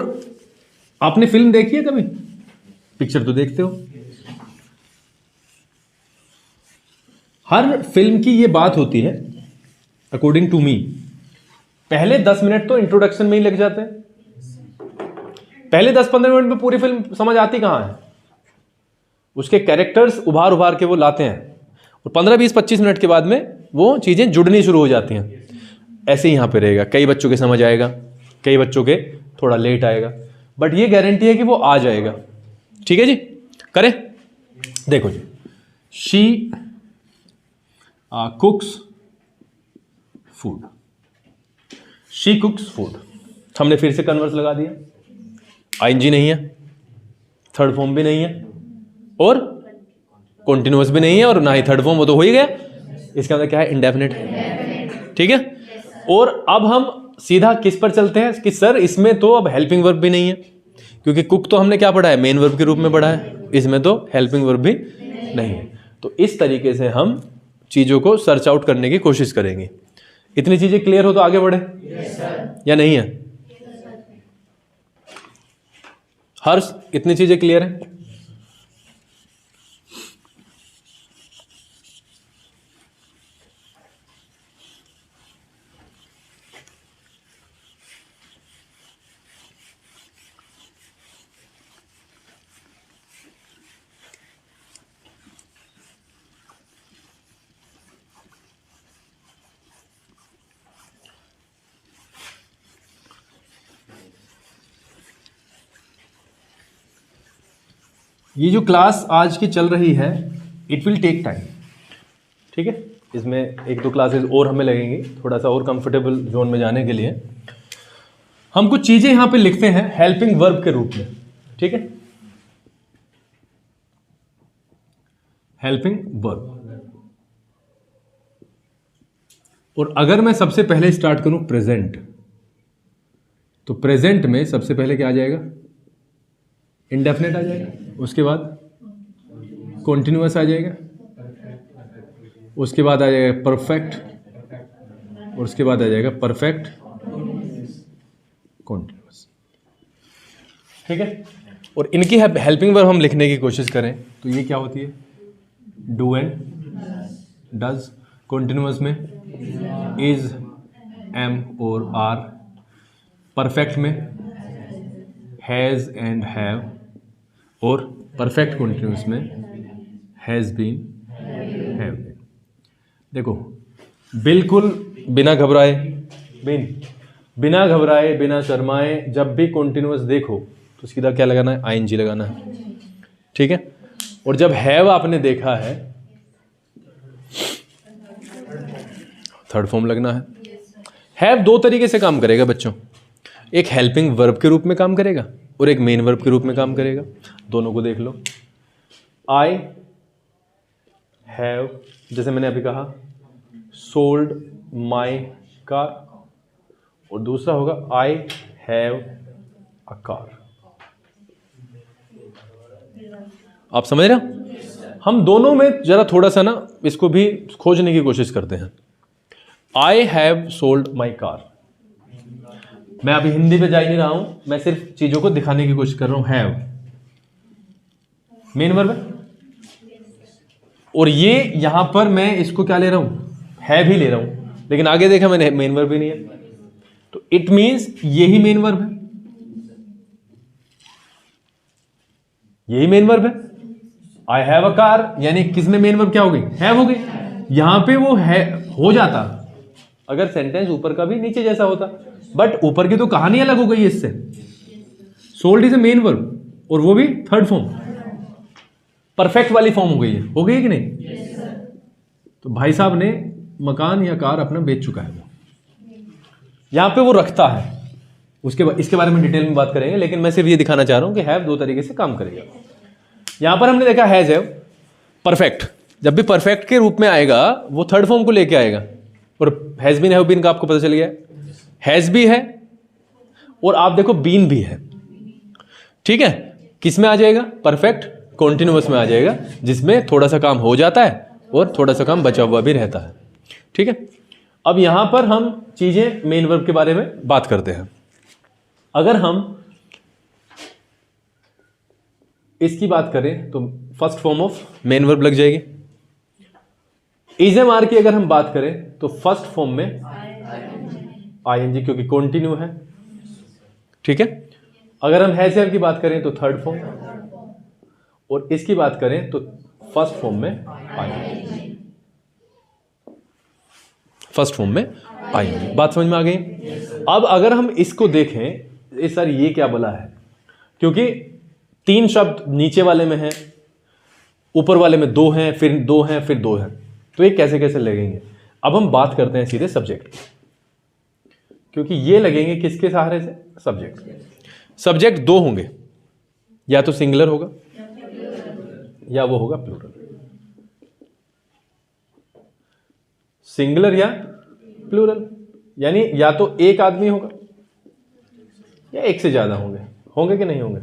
Speaker 1: आपने फिल्म देखी है कभी? पिक्चर तो देखते हो। हर फिल्म की ये बात होती है अकॉर्डिंग टू मी, पहले 10 मिनट तो इंट्रोडक्शन में ही लग जाते हैं। पहले 10-15 मिनट में पूरी फिल्म समझ आती कहाँ है, उसके कैरेक्टर्स उभार उभार के वो लाते हैं, और 15-20-25 मिनट के बाद में वो चीज़ें जुड़नी शुरू हो जाती हैं। ऐसे ही यहाँ पे रहेगा, कई बच्चों के समझ आएगा, कई बच्चों के थोड़ा लेट आएगा, बट ये गारंटी है कि वो आ जाएगा। ठीक है जी, करें। देखो जी, she cooks food, she cooks food, हमने फिर से कन्वर्स लगा दिया, आईएनजी नहीं है, थर्ड फॉर्म भी नहीं है, और कॉन्टिन्यूअस भी नहीं है, और ना ही थर्ड फॉर्म, वो तो हो ही गया। इसका मतलब क्या है, इंडेफिनिट है। ठीक है, और अब हम सीधा किस पर चलते हैं कि सर इसमें तो अब हेल्पिंग वर्ब भी नहीं है, क्योंकि कुक तो हमने क्या पढ़ा है, मेन वर्ब के रूप में पढ़ा है, इसमें तो हेल्पिंग वर्ब भी नहीं है। तो इस तरीके से हम चीज़ों को सर्च आउट करने की कोशिश करेंगे। इतनी चीज़ें क्लियर हो तो आगे बढ़े या नहीं है? हर्ष, इतनी चीज़ें क्लियर हैं? ये जो क्लास आज की चल रही है, इट विल टेक टाइम। ठीक है, इसमें 1-2 क्लासेस और हमें लगेंगी थोड़ा सा और कंफर्टेबल जोन में जाने के लिए। हम कुछ चीज़ें यहाँ पे लिखते हैं हेल्पिंग वर्ब के रूप में। ठीक है, हेल्पिंग वर्ब। और अगर मैं सबसे पहले स्टार्ट करूं प्रेजेंट, तो प्रेजेंट में सबसे पहले क्या आ जाएगा, इंडेफिनेट आ जाएगा, उसके बाद कॉन्टिन्यूअस आ जाएगा, उसके बाद आ जाएगा परफेक्ट, और उसके बाद आ जाएगा परफेक्ट कॉन्टिन्यूअस। ठीक है, और इनकी हेल्पिंग वर्ब हम लिखने की कोशिश करें तो ये क्या होती है, डू एंड डज, कॉन्टिन्यूअस में इज, एम और आर, परफेक्ट में हैज़ एंड हैव, और परफेक्ट कॉन्टिन्यूअस में हैज़ बीन, हैव बीन। देखो, बिल्कुल बिना घबराए, बिना घबराए, बिना शर्माए, जब भी कॉन्टिन्यूअस देखो तो सीधा क्या लगाना है, आईएनजी लगाना है। ठीक है, और जब हैव आपने देखा है, थर्ड फॉर्म लगना है। हैव 2 तरीके से काम करेगा बच्चों, एक हेल्पिंग वर्ब के रूप में काम करेगा और एक मेन वर्ब के रूप में काम करेगा। दोनों को देख लो। आई हैव, जैसे मैंने अभी कहा, सोल्ड माई कार, और दूसरा होगा आई हैव अ कार। आप समझ रहे हो? हम दोनों में जरा थोड़ा सा ना इसको भी खोजने की कोशिश करते हैं। I have sold my car, मैं अभी हिंदी पे जा ही नहीं रहा हूं, मैं सिर्फ चीजों को दिखाने की कोशिश कर रहा हूं। हैव मेन वर्ब है, और ये यहां पर मैं इसको क्या ले रहा हूं, है भी ले रहा हूं, लेकिन आगे देखा मैंने मेन वर्ब भी नहीं है, तो इट मींस यही मेन वर्ब है, यही मेन वर्ब है। आई हैव अ कार, यानी किसमें मेन वर्ब क्या हो गई, हैव हो गई। यहां पे वो है हो जाता अगर सेंटेंस ऊपर का भी नीचे जैसा होता, बट ऊपर की तो कहानी अलग हो गई इससे। Sold is a main verb, और वो भी थर्ड फॉर्म, परफेक्ट वाली फॉर्म हो गई है, हो गई कि नहीं? तो भाई साहब ने मकान या कार अपना बेच चुका है, वो यहां पे वो रखता है। उसके बाद इसके बारे में डिटेल में बात करेंगे, लेकिन मैं सिर्फ ये दिखाना चाह रहा हूं कि हैव 2 तरीके से काम करेगा। यहां पर हमने देखा हैज हैव परफेक्ट, जब भी परफेक्ट के रूप में आएगा वो थर्ड फॉर्म को लेके आएगा, और हैज बीन हैव बीन का आपको पता चल गया, हैज भी है और आप देखो बीन भी है। ठीक है, किस में आ जाएगा, परफेक्ट कॉन्टिन्यूअस में आ जाएगा, जिसमें थोड़ा सा काम हो जाता है और थोड़ा सा काम बचा हुआ भी रहता है। ठीक है, अब यहां पर हम चीजें मेन वर्ब के बारे में बात करते हैं। अगर हम इसकी बात करें तो first form of main verb लग जाएगी, इज-एम-आर की अगर हम बात करें तो फर्स्ट फॉर्म में आईएनजी, क्योंकि कॉन्टिन्यू है, ठीक है। अगर हम हैज हैव की बात करें तो थर्ड फॉर्म, और इसकी बात करें तो फर्स्ट फॉर्म में आईएनजी, फर्स्ट फॉर्म में आईएनजी। बात समझ में आ गई? अब अगर हम इसको देखें, सर ये क्या बोला है, क्योंकि 3 शब्द नीचे वाले में हैं, ऊपर वाले में 2 हैं, फिर 2 हैं, फिर 2 हैं, तो ये कैसे कैसे लगेंगे। अब हम बात करते हैं सीधे सब्जेक्ट की, क्योंकि ये लगेंगे किसके सहारे से, सब्जेक्ट के। सब्जेक्ट 2 होंगे, या तो सिंगुलर होगा या वो होगा प्लूरल, सिंगुलर या प्लूरल, यानी या तो एक आदमी होगा या एक से ज्यादा होंगे, होंगे कि नहीं होंगे।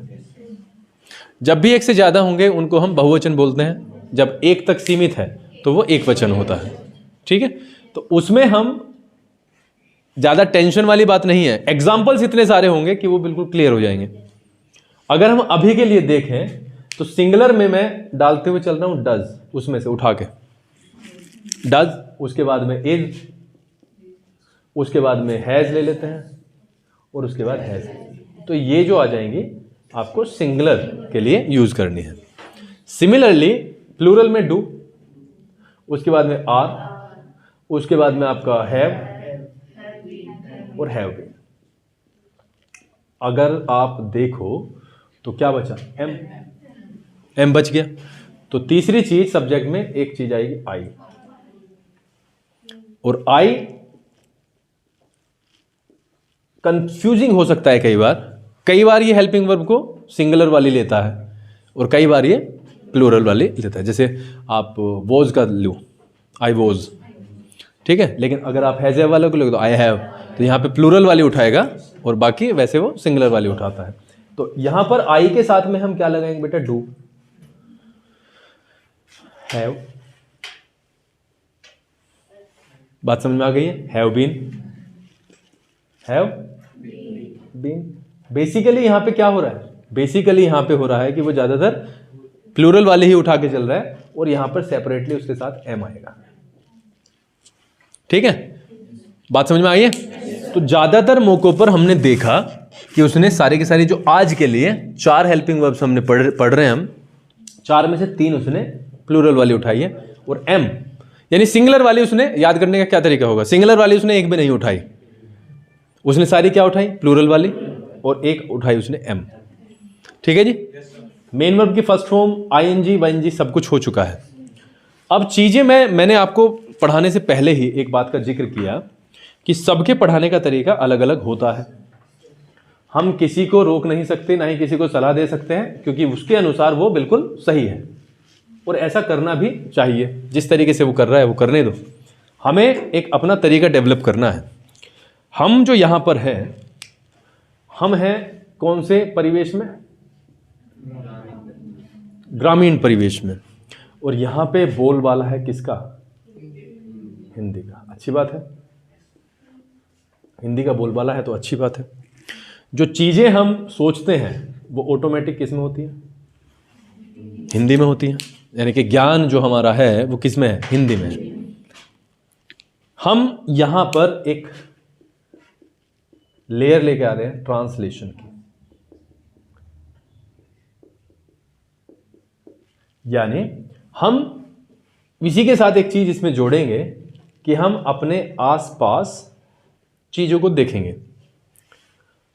Speaker 1: जब भी एक से ज्यादा होंगे उनको हम बहुवचन बोलते हैं, जब एक तक सीमित है तो वो एक वचन होता है, ठीक है। तो उसमें हम ज्यादा टेंशन वाली बात नहीं है, एग्जाम्पल्स इतने सारे होंगे कि वो बिल्कुल क्लियर हो जाएंगे। अगर हम अभी के लिए देखें तो सिंगुलर में मैं डालते हुए चल रहा हूं डज, उसमें से उठा के डज, उसके बाद में इज, उसके बाद में हैज ले लेते हैं, और उसके बाद हैज, तो ये जो आ जाएंगी आपको सिंगुलर के लिए यूज करनी है। सिमिलरली प्लूरल में डू, उसके बाद में आर, उसके बाद में आपका हैव और हैव बीन। अगर आप देखो तो क्या बचा, एम बच गया। तो तीसरी चीज सब्जेक्ट में एक चीज आएगी आई, और आई कंफ्यूजिंग हो सकता है कई बार ये हेल्पिंग वर्ब को सिंगुलर वाली लेता है और कई बार ये प्लूरल वाली लेता है। जैसे आप वॉज का लो, आई वॉज, ठीक है, लेकिन अगर आप हैज हैव वाले को लोगे तो आई हैव, तो यहाँ पे प्लूरल वाली उठाएगा और बाकी वैसे वो सिंगुलर वाली उठाता है। तो यहां पर आई के साथ में हम क्या लगाएंगे बेटा, डू, हैव। बात समझ में आ गई है, have been, have been. Basically यहां पे क्या हो रहा है, बेसिकली यहां पे हो रहा है कि वो ज्यादातर प्लूरल वाले ही उठा के चल रहा है, और यहां पर सेपरेटली उसके साथ एम आएगा, ठीक है। बात समझ में आई है। तो ज्यादातर मौकों पर हमने देखा कि उसने सारी की सारी जो आज के लिए 4 हेल्पिंग वर्ब्स हमने पढ़ रहे हैं, हम 4 में से 3 उसने प्लूरल वाली उठाई है, और एम यानी सिंगुलर वाली उसने, याद करने का क्या तरीका होगा, सिंगुलर वाली उसने एक भी नहीं उठाई, उसने सारी क्या उठाई, प्लूरल वाली, और एक उठाई उसने एम, ठीक है जी। मेन वर्ब की फर्स्ट फॉर्म आईएनजी वाईएनजी सब कुछ हो चुका है। अब चीजें मैंने आपको पढ़ाने से पहले ही एक बात का जिक्र किया कि सबके पढ़ाने का तरीका अलग अलग होता है। हम किसी को रोक नहीं सकते, ना ही किसी को सलाह दे सकते हैं, क्योंकि उसके अनुसार वो बिल्कुल सही है, और ऐसा करना भी चाहिए। जिस तरीके से वो कर रहा है वो करने दो, हमें एक अपना तरीका डेवलप करना है। हम जो यहां पर हैं, हम हैं कौन से परिवेश में, ग्रामीण परिवेश में, और यहां पे बोलबाला है किसका, हिंदी का। अच्छी बात है, हिंदी का बोलबाला है तो अच्छी बात है। जो चीजें हम सोचते हैं वो ऑटोमेटिक किस में होती है, हिंदी में होती है, यानी कि ज्ञान जो हमारा है वो किस में है, हिंदी में है। हम यहां पर एक लेयर लेके आ रहे हैं ट्रांसलेशन की, यानी हम इसी के साथ एक चीज इसमें जोड़ेंगे कि हम अपने आसपास चीजों को देखेंगे।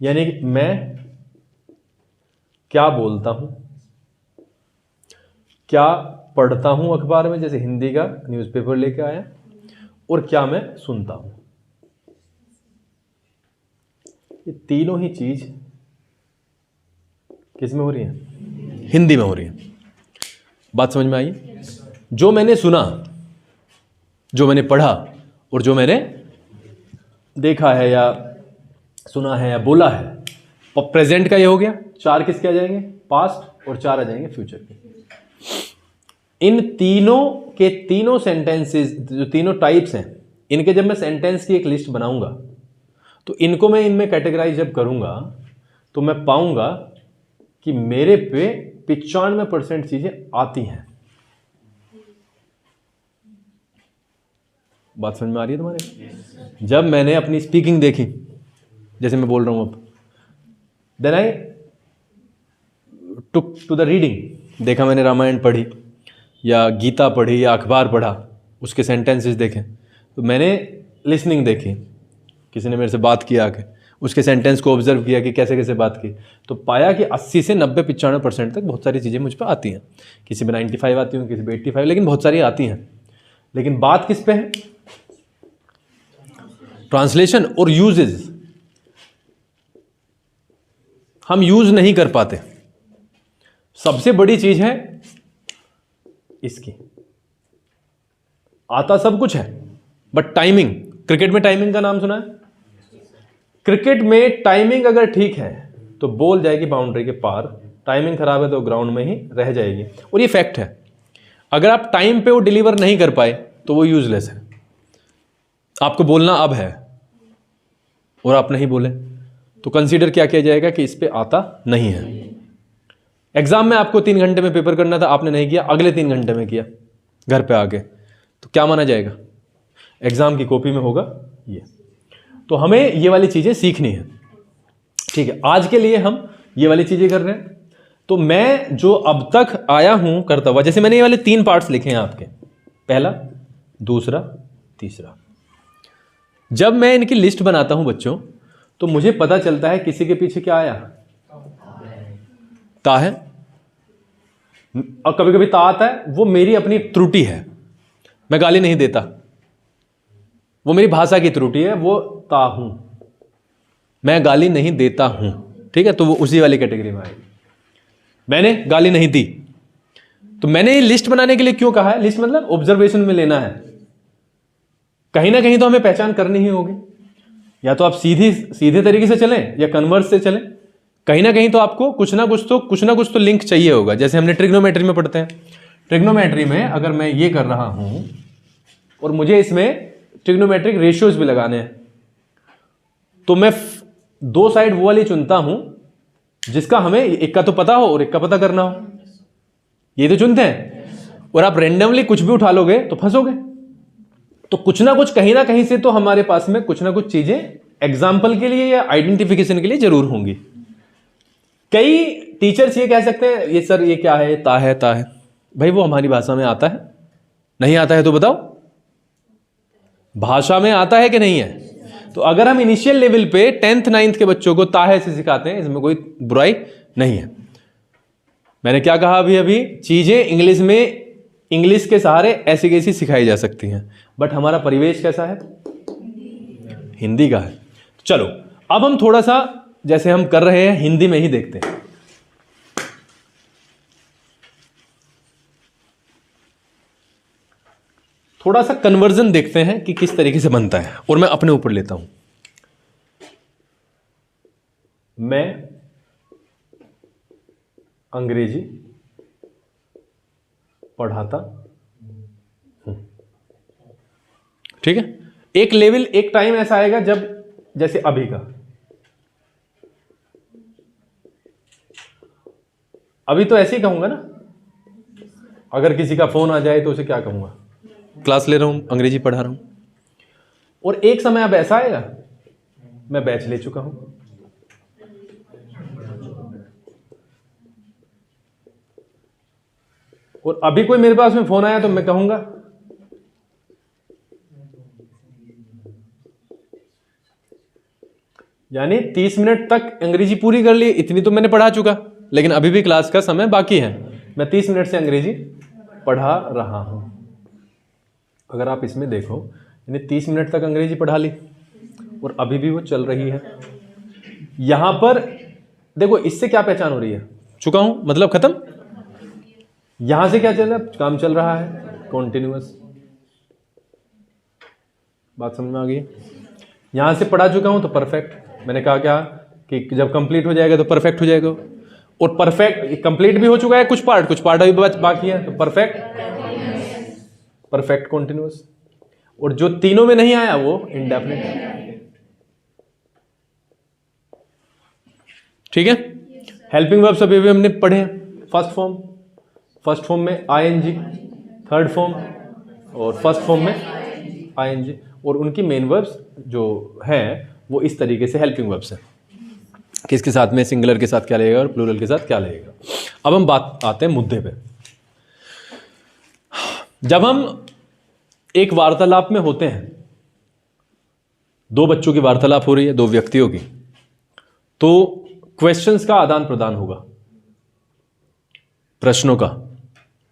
Speaker 1: यानी कि मैं क्या बोलता हूं, क्या पढ़ता हूं अखबार में, जैसे हिंदी का न्यूज़पेपर लेके आया, और क्या मैं सुनता हूं। ये तीनों ही चीज किस में हो रही है, हिंदी में हो रही है। बात समझ में आई। जो मैंने सुना, जो मैंने पढ़ा, और जो मैंने देखा है या सुना है या बोला है, प्रेजेंट का ये हो गया। 4 किसके आ जाएंगे, पास्ट, और 4 आ जाएंगे फ्यूचर के। इन तीनों के तीनों सेंटेंसेस, जो तीनों टाइप्स हैं, इनके जब मैं सेंटेंस की एक लिस्ट बनाऊंगा तो इनको मैं इनमें कैटेगराइज जब करूंगा तो मैं पाऊंगा कि मेरे पे 95% चीजें आती हैं। बात समझ में आ रही है तुम्हारे? जब मैंने अपनी स्पीकिंग देखी, जैसे मैं बोल रहा हूँ अब, then I took to the reading, देखा मैंने रामायण पढ़ी या गीता पढ़ी या अखबार पढ़ा, उसके सेंटेंसेस देखे, तो मैंने लिसनिंग देखी, किसी ने मेरे से बात किया आके, उसके सेंटेंस को ऑब्जर्व किया कि कैसे कैसे बात की, तो पाया कि 80 से 90-95% तक बहुत सारी चीज़ें मुझ पर आती हैं। किसी पे 95 आती हूँ, किसी पे 85, लेकिन बहुत सारी आती हैं। लेकिन बात किस पे है? ट्रांसलेशन और यूजेज हम यूज नहीं कर पाते। सबसे बड़ी चीज है इसकी, आता सब कुछ है बट टाइमिंग। क्रिकेट में टाइमिंग का नाम सुना है? क्रिकेट में टाइमिंग अगर ठीक है तो बॉल जाएगी बाउंड्री के पार, टाइमिंग खराब है तो ग्राउंड में ही रह जाएगी। और ये फैक्ट है, अगर आप टाइम पे वो डिलीवर नहीं कर पाए तो वो यूजलेस है। आपको बोलना अब है और आप नहीं बोले तो कंसीडर क्या किया जाएगा कि इस पे आता नहीं है। एग्जाम में आपको 3 घंटे में पेपर करना था, आपने नहीं किया, अगले 3 घंटे में किया घर पे आके, तो क्या माना जाएगा? एग्जाम की कॉपी में होगा ये। तो हमें ये वाली चीजें सीखनी है, ठीक है? आज के लिए हम ये वाली चीजें कर रहे हैं। तो मैं जो अब तक आया हूं करता हुआ, जैसे मैंने ये वाले 3 पार्ट्स लिखे हैं आपके, पहला, दूसरा, तीसरा। जब मैं इनकी लिस्ट बनाता हूं बच्चों, तो मुझे पता चलता है किसी के पीछे क्या आया, ता है, और कभी कभी ता आता है, वो मेरी अपनी त्रुटि है, मैं गाली नहीं देता, वो मेरी भाषा की त्रुटि है, वो ता हूं, मैं गाली नहीं देता हूं, ठीक है? तो वो उसी वाली कैटेगरी में आएगी। मैंने गाली नहीं दी, तो मैंने ये लिस्ट बनाने के लिए क्यों कहा है? लिस्ट मतलब ऑब्जर्वेशन में लेना है। कहीं ना कहीं तो हमें पहचान करनी ही होगी, या तो आप सीधे तरीके से चलें या कन्वर्स से चलें, कहीं ना कहीं तो आपको कुछ ना कुछ तो लिंक चाहिए होगा। जैसे हमने ट्रिग्नोमेट्री में पढ़ते हैं, ट्रिग्नोमेट्री में अगर मैं ये कर रहा हूं और मुझे इसमें ट्रिग्नोमेट्रिक रेशियोज भी लगाने हैं, तो मैं 2 साइड वो वाली चुनता हूं जिसका हमें एक का तो पता हो और एक का पता करना हो, ये तो चुनते हैं। और आप रेंडमली कुछ भी उठा लोगे तो फंसोगे। तो कुछ ना कुछ कहीं ना कहीं से तो हमारे पास में कुछ ना कुछ चीजें एग्जाम्पल के लिए या आइडेंटिफिकेशन के लिए जरूर होंगी। कई टीचर्स ये कह सकते हैं, ये सर ये क्या है, ता है, ता है। भाई वो हमारी भाषा में आता है, नहीं आता है तो बताओ, भाषा में आता है कि नहीं है? तो अगर हम इनिशियल लेवल पे 10th 9th के बच्चों को ता है से सिखाते हैं, इसमें कोई बुराई नहीं है। मैंने क्या कहा अभी चीजें इंग्लिश में, इंग्लिश के सहारे ऐसी कैसी सिखाई जा सकती हैं, बट हमारा परिवेश कैसा है? हिंदी का है। चलो अब हम थोड़ा सा जैसे हम कर रहे हैं हिंदी में ही देखते हैं। थोड़ा सा कन्वर्जन देखते हैं कि किस तरीके से बनता है, और मैं अपने ऊपर लेता हूं। मैं अंग्रेजी पढ़ाता हूं, ठीक है? एक लेवल, एक टाइम ऐसा आएगा जब, जैसे अभी का, अभी तो ऐसे ही कहूंगा ना। अगर किसी का फोन आ जाए तो उसे क्या कहूंगा? क्लास ले रहा हूं, अंग्रेजी पढ़ा रहा हूं। और एक समय अब ऐसा आएगा, मैं बैच ले चुका हूं, और अभी कोई मेरे पास में फोन आया तो मैं कहूंगा यानी 30 मिनट तक अंग्रेजी पूरी कर ली, इतनी तो मैंने पढ़ा चुका, लेकिन अभी भी क्लास का समय बाकी है, मैं 30 मिनट से अंग्रेजी पढ़ा रहा हूं। अगर आप इसमें देखो, यानी 30 मिनट तक अंग्रेजी पढ़ा ली और अभी भी वो चल रही है। यहां पर देखो, इससे क्या पहचान हो रही है? चुका हूं मतलब खत्म। यहां से क्या चल रहा है? काम चल रहा है, कॉन्टिन्यूअस। बात समझ में आ गई? यहां से पढ़ा चुका हूं तो परफेक्ट। मैंने कहा क्या कि जब कंप्लीट हो जाएगा तो परफेक्ट हो जाएगा, और परफेक्ट कंप्लीट भी हो चुका है, कुछ पार्ट अभी बाकी है, तो परफेक्ट कॉन्टिन्यूअस। और जो तीनों में नहीं आया वो इंडेफिनिट, ठीक है? हेल्पिंग वर्ब्स अभी हमने पढ़े हैं। फर्स्ट फॉर्म में आईएनजी, थर्ड फॉर्म और फर्स्ट फॉर्म में आईएनजी, और उनकी मेन वर्ब्स जो हैं वो इस तरीके से हेल्पिंग वर्ब्स हैं, किसके साथ में, सिंगुलर के साथ क्या लगेगा और प्लूरल के साथ क्या लगेगा। अब हम बात आते हैं मुद्दे पे। जब हम एक वार्तालाप में होते हैं, दो बच्चों की वार्तालाप हो रही है, दो व्यक्तियों की, तो क्वेश्चंस का आदान प्रदान होगा, प्रश्नों का,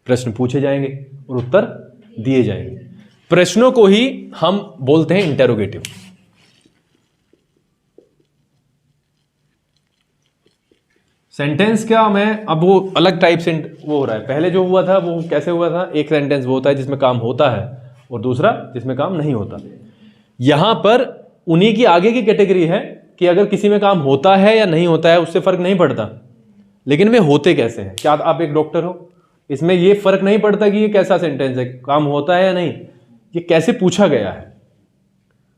Speaker 1: प्रश्न पूछे जाएंगे और उत्तर दिए जाएंगे। प्रश्नों को ही हम बोलते हैं इंटेरोगेटिव। सेंटेंस क्या, मैं अब वो अलग टाइप से वो हो रहा है। पहले जो हुआ था वो कैसे हुआ था, एक सेंटेंस वो होता है जिसमें काम होता है और दूसरा जिसमें काम नहीं होता। यहां पर उन्हीं की आगे की कैटेगरी है कि अगर किसी में काम होता है या नहीं होता है उससे फर्क नहीं पड़ता, लेकिन वे होते कैसे हैं। क्या आप एक डॉक्टर हो, इसमें ये फर्क नहीं पड़ता कि ये कैसा सेंटेंस है, काम होता है या नहीं, ये कैसे पूछा गया है।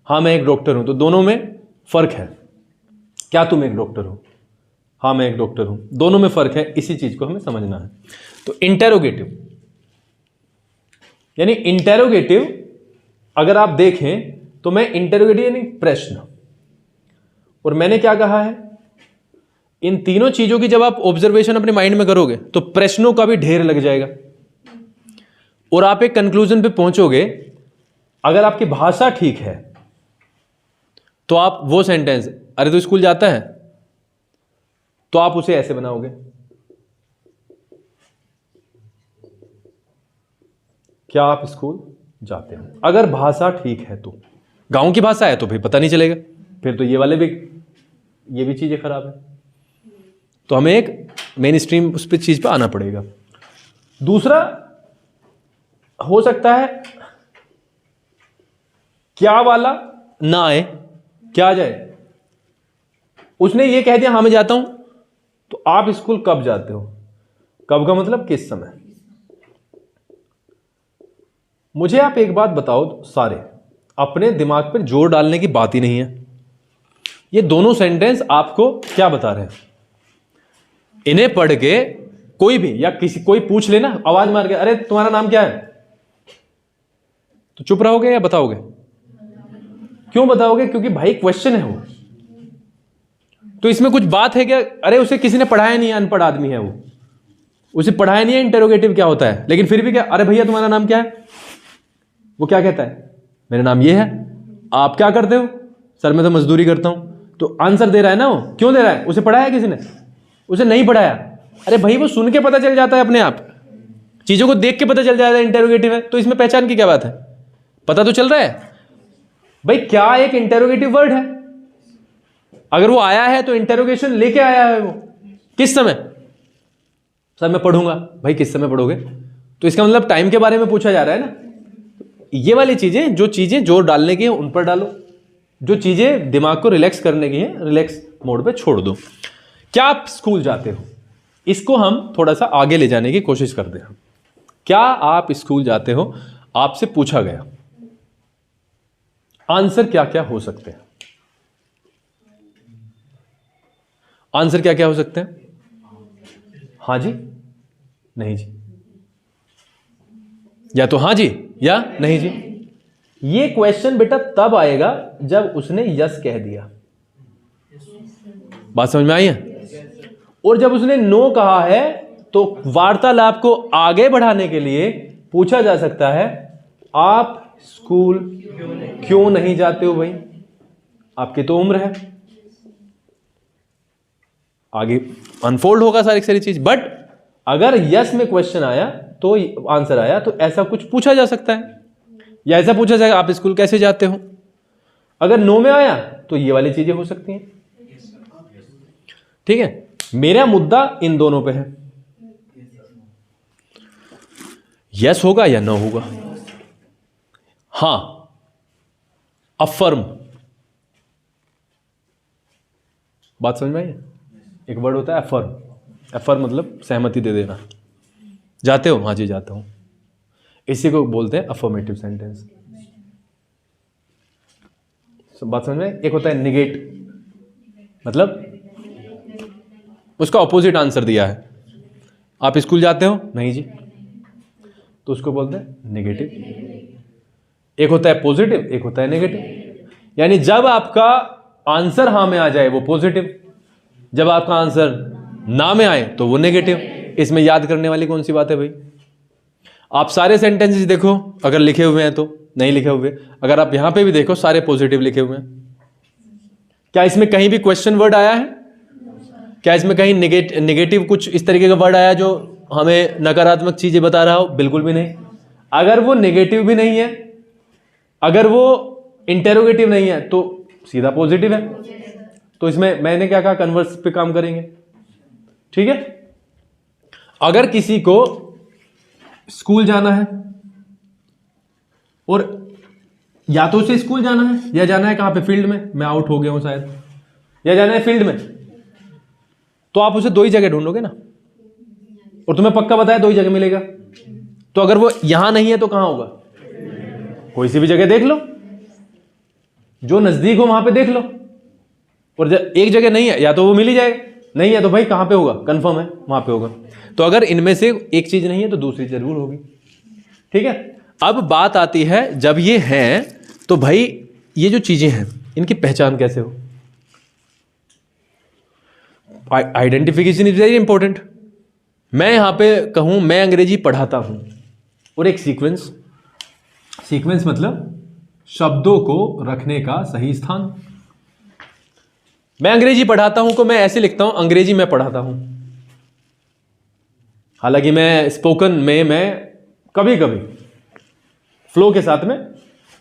Speaker 1: हाँ मैं एक डॉक्टर हूं, तो दोनों में फर्क है। क्या तुम एक डॉक्टर हो, हाँ मैं एक डॉक्टर हूं, दोनों में फर्क है। इसी चीज को हमें समझना है। तो इंटेरोगेटिव यानी इंटेरोगेटिव अगर आप देखें तो मैं इंटेरोगेटिव यानी प्रश्न, और मैंने क्या कहा है, इन तीनों चीजों की जब आप ऑब्जर्वेशन अपने माइंड में करोगे तो प्रश्नों का भी ढेर लग जाएगा और आप एक कंक्लूजन पे पहुंचोगे। अगर आपकी भाषा ठीक है तो आप वो सेंटेंस, अरे तो स्कूल जाता है, तो आप उसे ऐसे बनाओगे, क्या आप स्कूल जाते हो। अगर भाषा ठीक है तो, गांव की भाषा है तो फिर पता नहीं चलेगा, फिर तो ये भी चीजें खराब है। तो हमें एक मेन स्ट्रीम उस पर चीज पे आना पड़ेगा। दूसरा हो सकता है क्या वाला ना आए, क्या आ जाए। उसने ये कह दिया हाँ मैं जाता हूं, तो आप स्कूल कब जाते हो, कब का मतलब किस समय। मुझे आप एक बात बताओ, सारे अपने दिमाग पर जोर डालने की बात ही नहीं है। ये दोनों सेंटेंस आपको क्या बता रहे हैं, इन्हें पढ़ के कोई भी या कोई पूछ लेना आवाज मार के, अरे तुम्हारा नाम क्या है, तो चुप रहोगे या बताओगे। क्यों बताओगे, क्योंकि भाई क्वेश्चन है वो, तो इसमें कुछ बात है क्या। अरे उसे किसी ने पढ़ाया नहीं है, अनपढ़ आदमी है वो, उसे पढ़ाया नहीं है इंटेरोगेटिव क्या होता है, लेकिन फिर भी क्या, अरे भैया तुम्हारा नाम क्या है, वो क्या कहता है, मेरा नाम ये है। आप क्या करते हो, सर मैं तो मजदूरी करता हूं। तो आंसर दे रहा है ना वो, क्यों दे रहा है, उसे पढ़ाया किसी ने, उसे नहीं पढ़ाया। अरे भाई वो सुन के पता चल जाता है अपने आप, चीजों को देख के पता चल जाता है इंटेरोगेटिव है, तो इसमें पहचान की क्या बात है, पता तो चल रहा है। भाई क्या एक इंटेरोगेटिव वर्ड है, अगर वो आया है तो इंटेरोगेशन लेके आया है वो, किस समय, सर मैं पढ़ूंगा। भाई किस समय पढ़ोगे, तो इसका मतलब टाइम के बारे में पूछा जा रहा है ना। ये वाली चीजें, जो चीजें जोर डालने की है उन पर डालो, जो चीजें दिमाग को रिलैक्स करने की है रिलैक्स मोड पे छोड़ दो। क्या आप स्कूल जाते हो, इसको हम थोड़ा सा आगे ले जाने की कोशिश करते हैं। क्या आप स्कूल जाते हो, आपसे पूछा गया, आंसर क्या क्या हो सकते हैं, आंसर क्या क्या हो सकते हैं, हां जी, नहीं जी, या तो हां जी या नहीं जी। ये क्वेश्चन बेटा तब आएगा जब उसने यस कह दिया, बात समझ में आई है। और जब उसने नो कहा है तो वार्तालाप को आगे बढ़ाने के लिए पूछा जा सकता है, आप स्कूल क्यों नहीं जाते हो। भाई आपकी तो उम्र है, आगे अनफोल्ड होगा सारी चीज। बट अगर यस में क्वेश्चन आया तो आंसर आया, तो ऐसा कुछ पूछा जा सकता है, या ऐसा पूछा जाएगा आप स्कूल कैसे जाते हो। अगर नो में आया तो ये वाली चीजें हो सकती हैं। ठीक है, मेरा मुद्दा इन दोनों पे है, यस होगा या नो होगा। हां अफर्म, बात समझ में आई। एक वर्ड होता है अफर्म, अफर्म मतलब सहमति दे देना। जाते हो, हाँ जी जाता हूं, इसी को बोलते हैं अफर्मेटिव सेंटेंस। बात समझ में। एक होता है निगेट, मतलब उसका ऑपोजिट आंसर दिया है, आप स्कूल जाते हो, नहीं जी, तो उसको बोलते हैं नेगेटिव। एक होता है पॉजिटिव, एक होता है नेगेटिव। यानी जब आपका आंसर हाँ में आ जाए वो पॉजिटिव, जब आपका आंसर ना में आए तो वो नेगेटिव। इसमें याद करने वाली कौन सी बात है भाई? आप सारे सेंटेंसेस देखो, अगर लिखे हुए हैं तो, नहीं लिखे हुए, अगर आप यहां पे भी देखो सारे पॉजिटिव लिखे हुए हैं। क्या इसमें कहीं भी क्वेश्चन वर्ड आया है? क्या इसमें कहीं नेगेटिव कुछ इस तरीके का वर्ड आया जो हमें नकारात्मक चीजें बता रहा हो? बिल्कुल भी नहीं। अगर वो नेगेटिव भी नहीं है, अगर वो इंटेरोगेटिव नहीं है, तो सीधा पॉजिटिव है। तो इसमें मैंने क्या कहा, कन्वर्स पे काम करेंगे। ठीक है। अगर किसी को स्कूल जाना है और या तो उसे स्कूल जाना है या जाना है कहां पे, फील्ड में, मैं आउट हो गया हूं शायद, या जाना है फील्ड में, तो आप उसे दो ही जगह ढूंढोगे ना, और तुम्हें पक्का बताया दो ही जगह मिलेगा। तो अगर वो यहां नहीं है तो कहां होगा? कोई सी भी जगह देख लो, जो नजदीक हो वहां पे देख लो। और एक जगह नहीं है, या तो वो मिल ही जाएगा, नहीं है तो भाई कहां पे होगा, कंफर्म है वहां पे होगा। तो अगर इनमें से एक चीज नहीं है तो दूसरी जरूर होगी। ठीक है। अब बात आती है, जब ये हैं तो भाई ये जो चीजें हैं इनकी पहचान कैसे हो? Identification is very important. मैं यहां पे कहूं मैं अंग्रेजी पढ़ाता हूं, और एक सीक्वेंस, सीक्वेंस मतलब शब्दों को रखने का सही स्थान। मैं अंग्रेजी पढ़ाता हूं को मैं ऐसे लिखता हूं, अंग्रेजी मैं पढ़ाता हूं। हालांकि मैं स्पोकन में मैं कभी कभी फ्लो के साथ में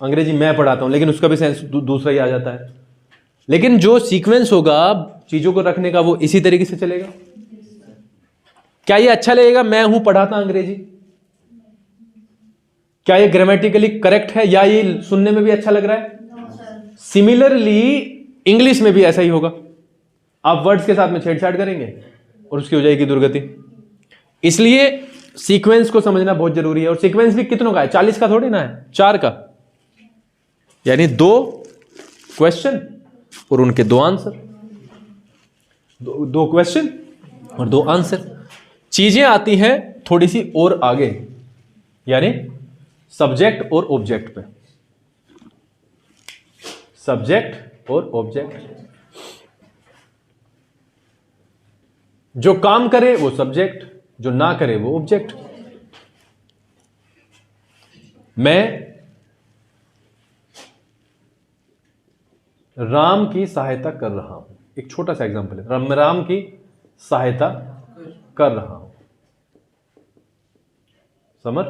Speaker 1: अंग्रेजी मैं पढ़ाता हूं, लेकिन उसका भी सेंस दूसरा ही आ जाता है। लेकिन जो सीक्वेंस होगा चीजों को रखने का, वो इसी तरीके से चलेगा। क्या ये अच्छा लगेगा मैं हूं पढ़ाता अंग्रेजी? क्या ये ग्रामेटिकली करेक्ट है, या ये सुनने में भी अच्छा लग रहा है? सिमिलरली इंग्लिश में भी ऐसा ही होगा। आप वर्ड्स के साथ में छेड़छाड़ करेंगे और उसकी हो जाएगी दुर्गति। इसलिए सीक्वेंस को समझना बहुत जरूरी है। और सीक्वेंस भी कितनों का है? 40 का थोड़ी ना है, 4 का। यानी 2 क्वेश्चन और उनके 2 आंसर, 2 क्वेश्चन और 2 आंसर। चीजें आती हैं थोड़ी सी और आगे, यानी सब्जेक्ट और ऑब्जेक्ट पे। सब्जेक्ट और ऑब्जेक्ट, जो काम करे वो सब्जेक्ट, जो ना करे वो ऑब्जेक्ट। मैं राम की सहायता कर रहा हूं, एक छोटा सा एग्जांपल है, मैं राम की सहायता कर रहा हूं। समझ?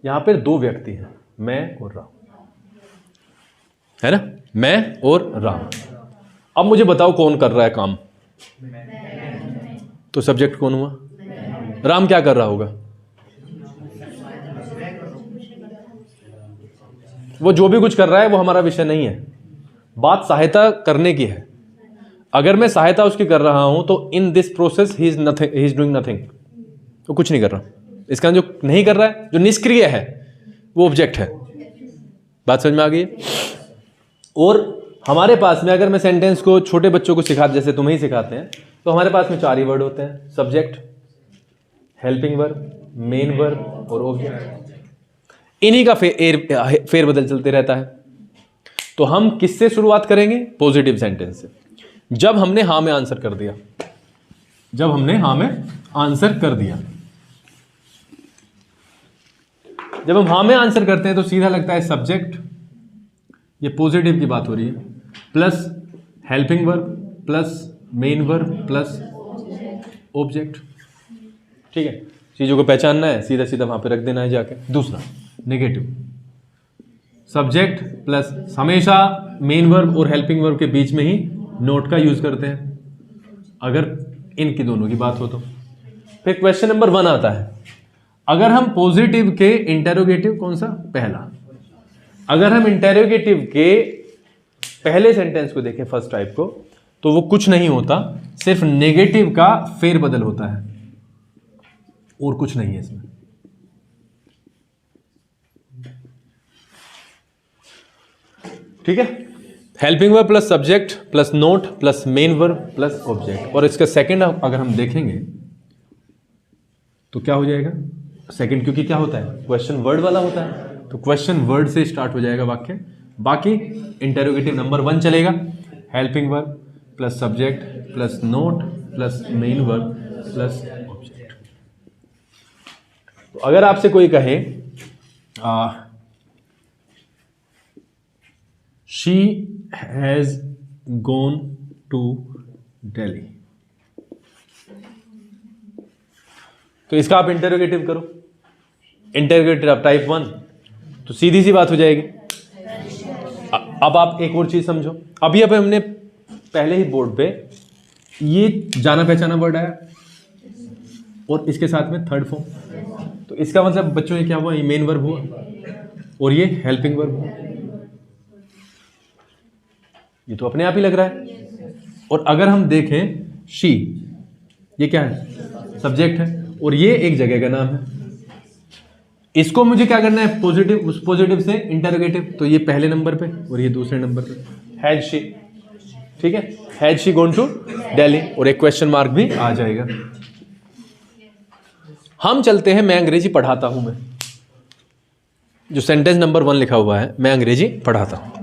Speaker 1: यहां पर 2 व्यक्ति हैं, मैं और राम, है ना? मैं और राम। अब मुझे बताओ कौन कर रहा है काम? तो सब्जेक्ट कौन हुआ? राम क्या कर रहा होगा? वो जो भी कुछ कर रहा है वो हमारा विषय नहीं है। बात सहायता करने की है। अगर मैं सहायता उसकी कर रहा हूं तो in this process he is doing nothing, तो कुछ नहीं कर रहा। इसका जो नहीं कर रहा है, जो निष्क्रिय है, वो ऑब्जेक्ट है। बात समझ में आ गई? और हमारे पास में अगर मैं सेंटेंस को छोटे बच्चों को सिखाते, जैसे तुम्हें ही सिखाते हैं, तो हमारे पास में 4 ही वर्ड होते हैं, subject, helping verb, main verb और ऑब्जेक्ट। इन्हीं का फेरबदल चलते रहता है। तो हम किससे शुरुआत करेंगे? पॉजिटिव सेंटेंस से। जब हमने हाँ में आंसर कर दिया, जब हमने हाँ में आंसर कर दिया, जब हम हाँ में आंसर करते हैं तो सीधा लगता है सब्जेक्ट, ये पॉजिटिव की बात हो रही है, plus helping verb plus main verb plus object. ठीक है। चीजों को पहचानना है, सीधा सीधा वहां पे रख देना है जाके। दूसरा नेगेटिव, सब्जेक्ट प्लस, हमेशा मेन वर्ब और हेल्पिंग वर्ब के बीच में ही नोट का यूज करते हैं अगर इनकी दोनों की बात हो तो। फिर क्वेश्चन नंबर 1 आता है, अगर हम पॉजिटिव के इंटेरोगेटिव, कौन सा? पहला। अगर हम इंटेरोगेटिव के पहले सेंटेंस को देखें, फर्स्ट टाइप को, तो वो कुछ नहीं होता, सिर्फ नेगेटिव का फेरबदल होता है, और कुछ नहीं है इसमें। ठीक है। Helping verb plus subject plus not plus main verb plus object. और इसका सेकंड अगर हम देखेंगे तो क्या हो जाएगा? सेकंड, क्योंकि क्या होता है? क्वेश्चन वर्ड वाला होता है, तो क्वेश्चन वर्ड से स्टार्ट हो जाएगा वाक्य, बाकी इंटेरोगेटिव नंबर 1 चलेगा, helping verb plus subject plus not plus main verb plus object. तो अगर आपसे कोई कहे she has gone to Delhi, तो इसका आप इंटेरोगेटिव करो, इंटेरोगेटिव आप टाइप 1, तो सीधी सी बात हो जाएगी। अब आप एक और चीज समझो, अभी हमने पहले ही बोर्ड पे ये जाना पहचाना वर्ड आया और इसके साथ में थर्ड फॉर्म, तो इसका मतलब बच्चों ये क्या हुआ, ये मेन वर्ब हुआ और ये हेल्पिंग वर्ब हुआ। ये तो अपने आप ही लग रहा है। और अगर हम देखें शी, ये क्या है, सब्जेक्ट है और ये एक जगह का नाम है। इसको मुझे क्या करना है, पॉजिटिव, उस पॉजिटिव से इंटरोगेटिव, तो ये पहले नंबर पे और ये दूसरे नंबर पे, हैज शी, ठीक है, has she gone to Delhi, और एक क्वेश्चन मार्क भी आ जाएगा। हम चलते हैं मैं अंग्रेजी पढ़ाता हूं, मैं जो सेंटेंस नंबर 1 लिखा हुआ है, मैं अंग्रेजी पढ़ाता हूं,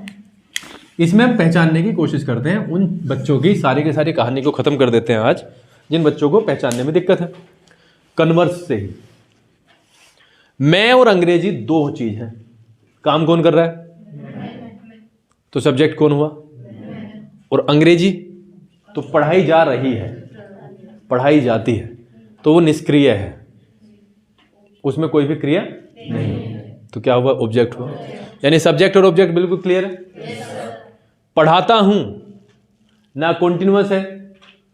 Speaker 1: इसमें हम पहचानने की कोशिश करते हैं उन बच्चों की सारी की सारी कहानी को खत्म कर देते हैं आज, जिन बच्चों को पहचानने में दिक्कत है। कन्वर्स से ही मैं और अंग्रेजी दो चीज है, काम कौन कर रहा है, तो सब्जेक्ट कौन हुआ, और अंग्रेजी तो पढ़ाई जा रही है, पढ़ाई जाती है, तो वो निष्क्रिय है, उसमें कोई भी क्रिया नहीं, तो क्या हुआ, ऑब्जेक्ट हुआ। यानी सब्जेक्ट और ऑब्जेक्ट बिल्कुल क्लियर है। पढ़ाता हूं ना कॉन्टिन्यूअस है,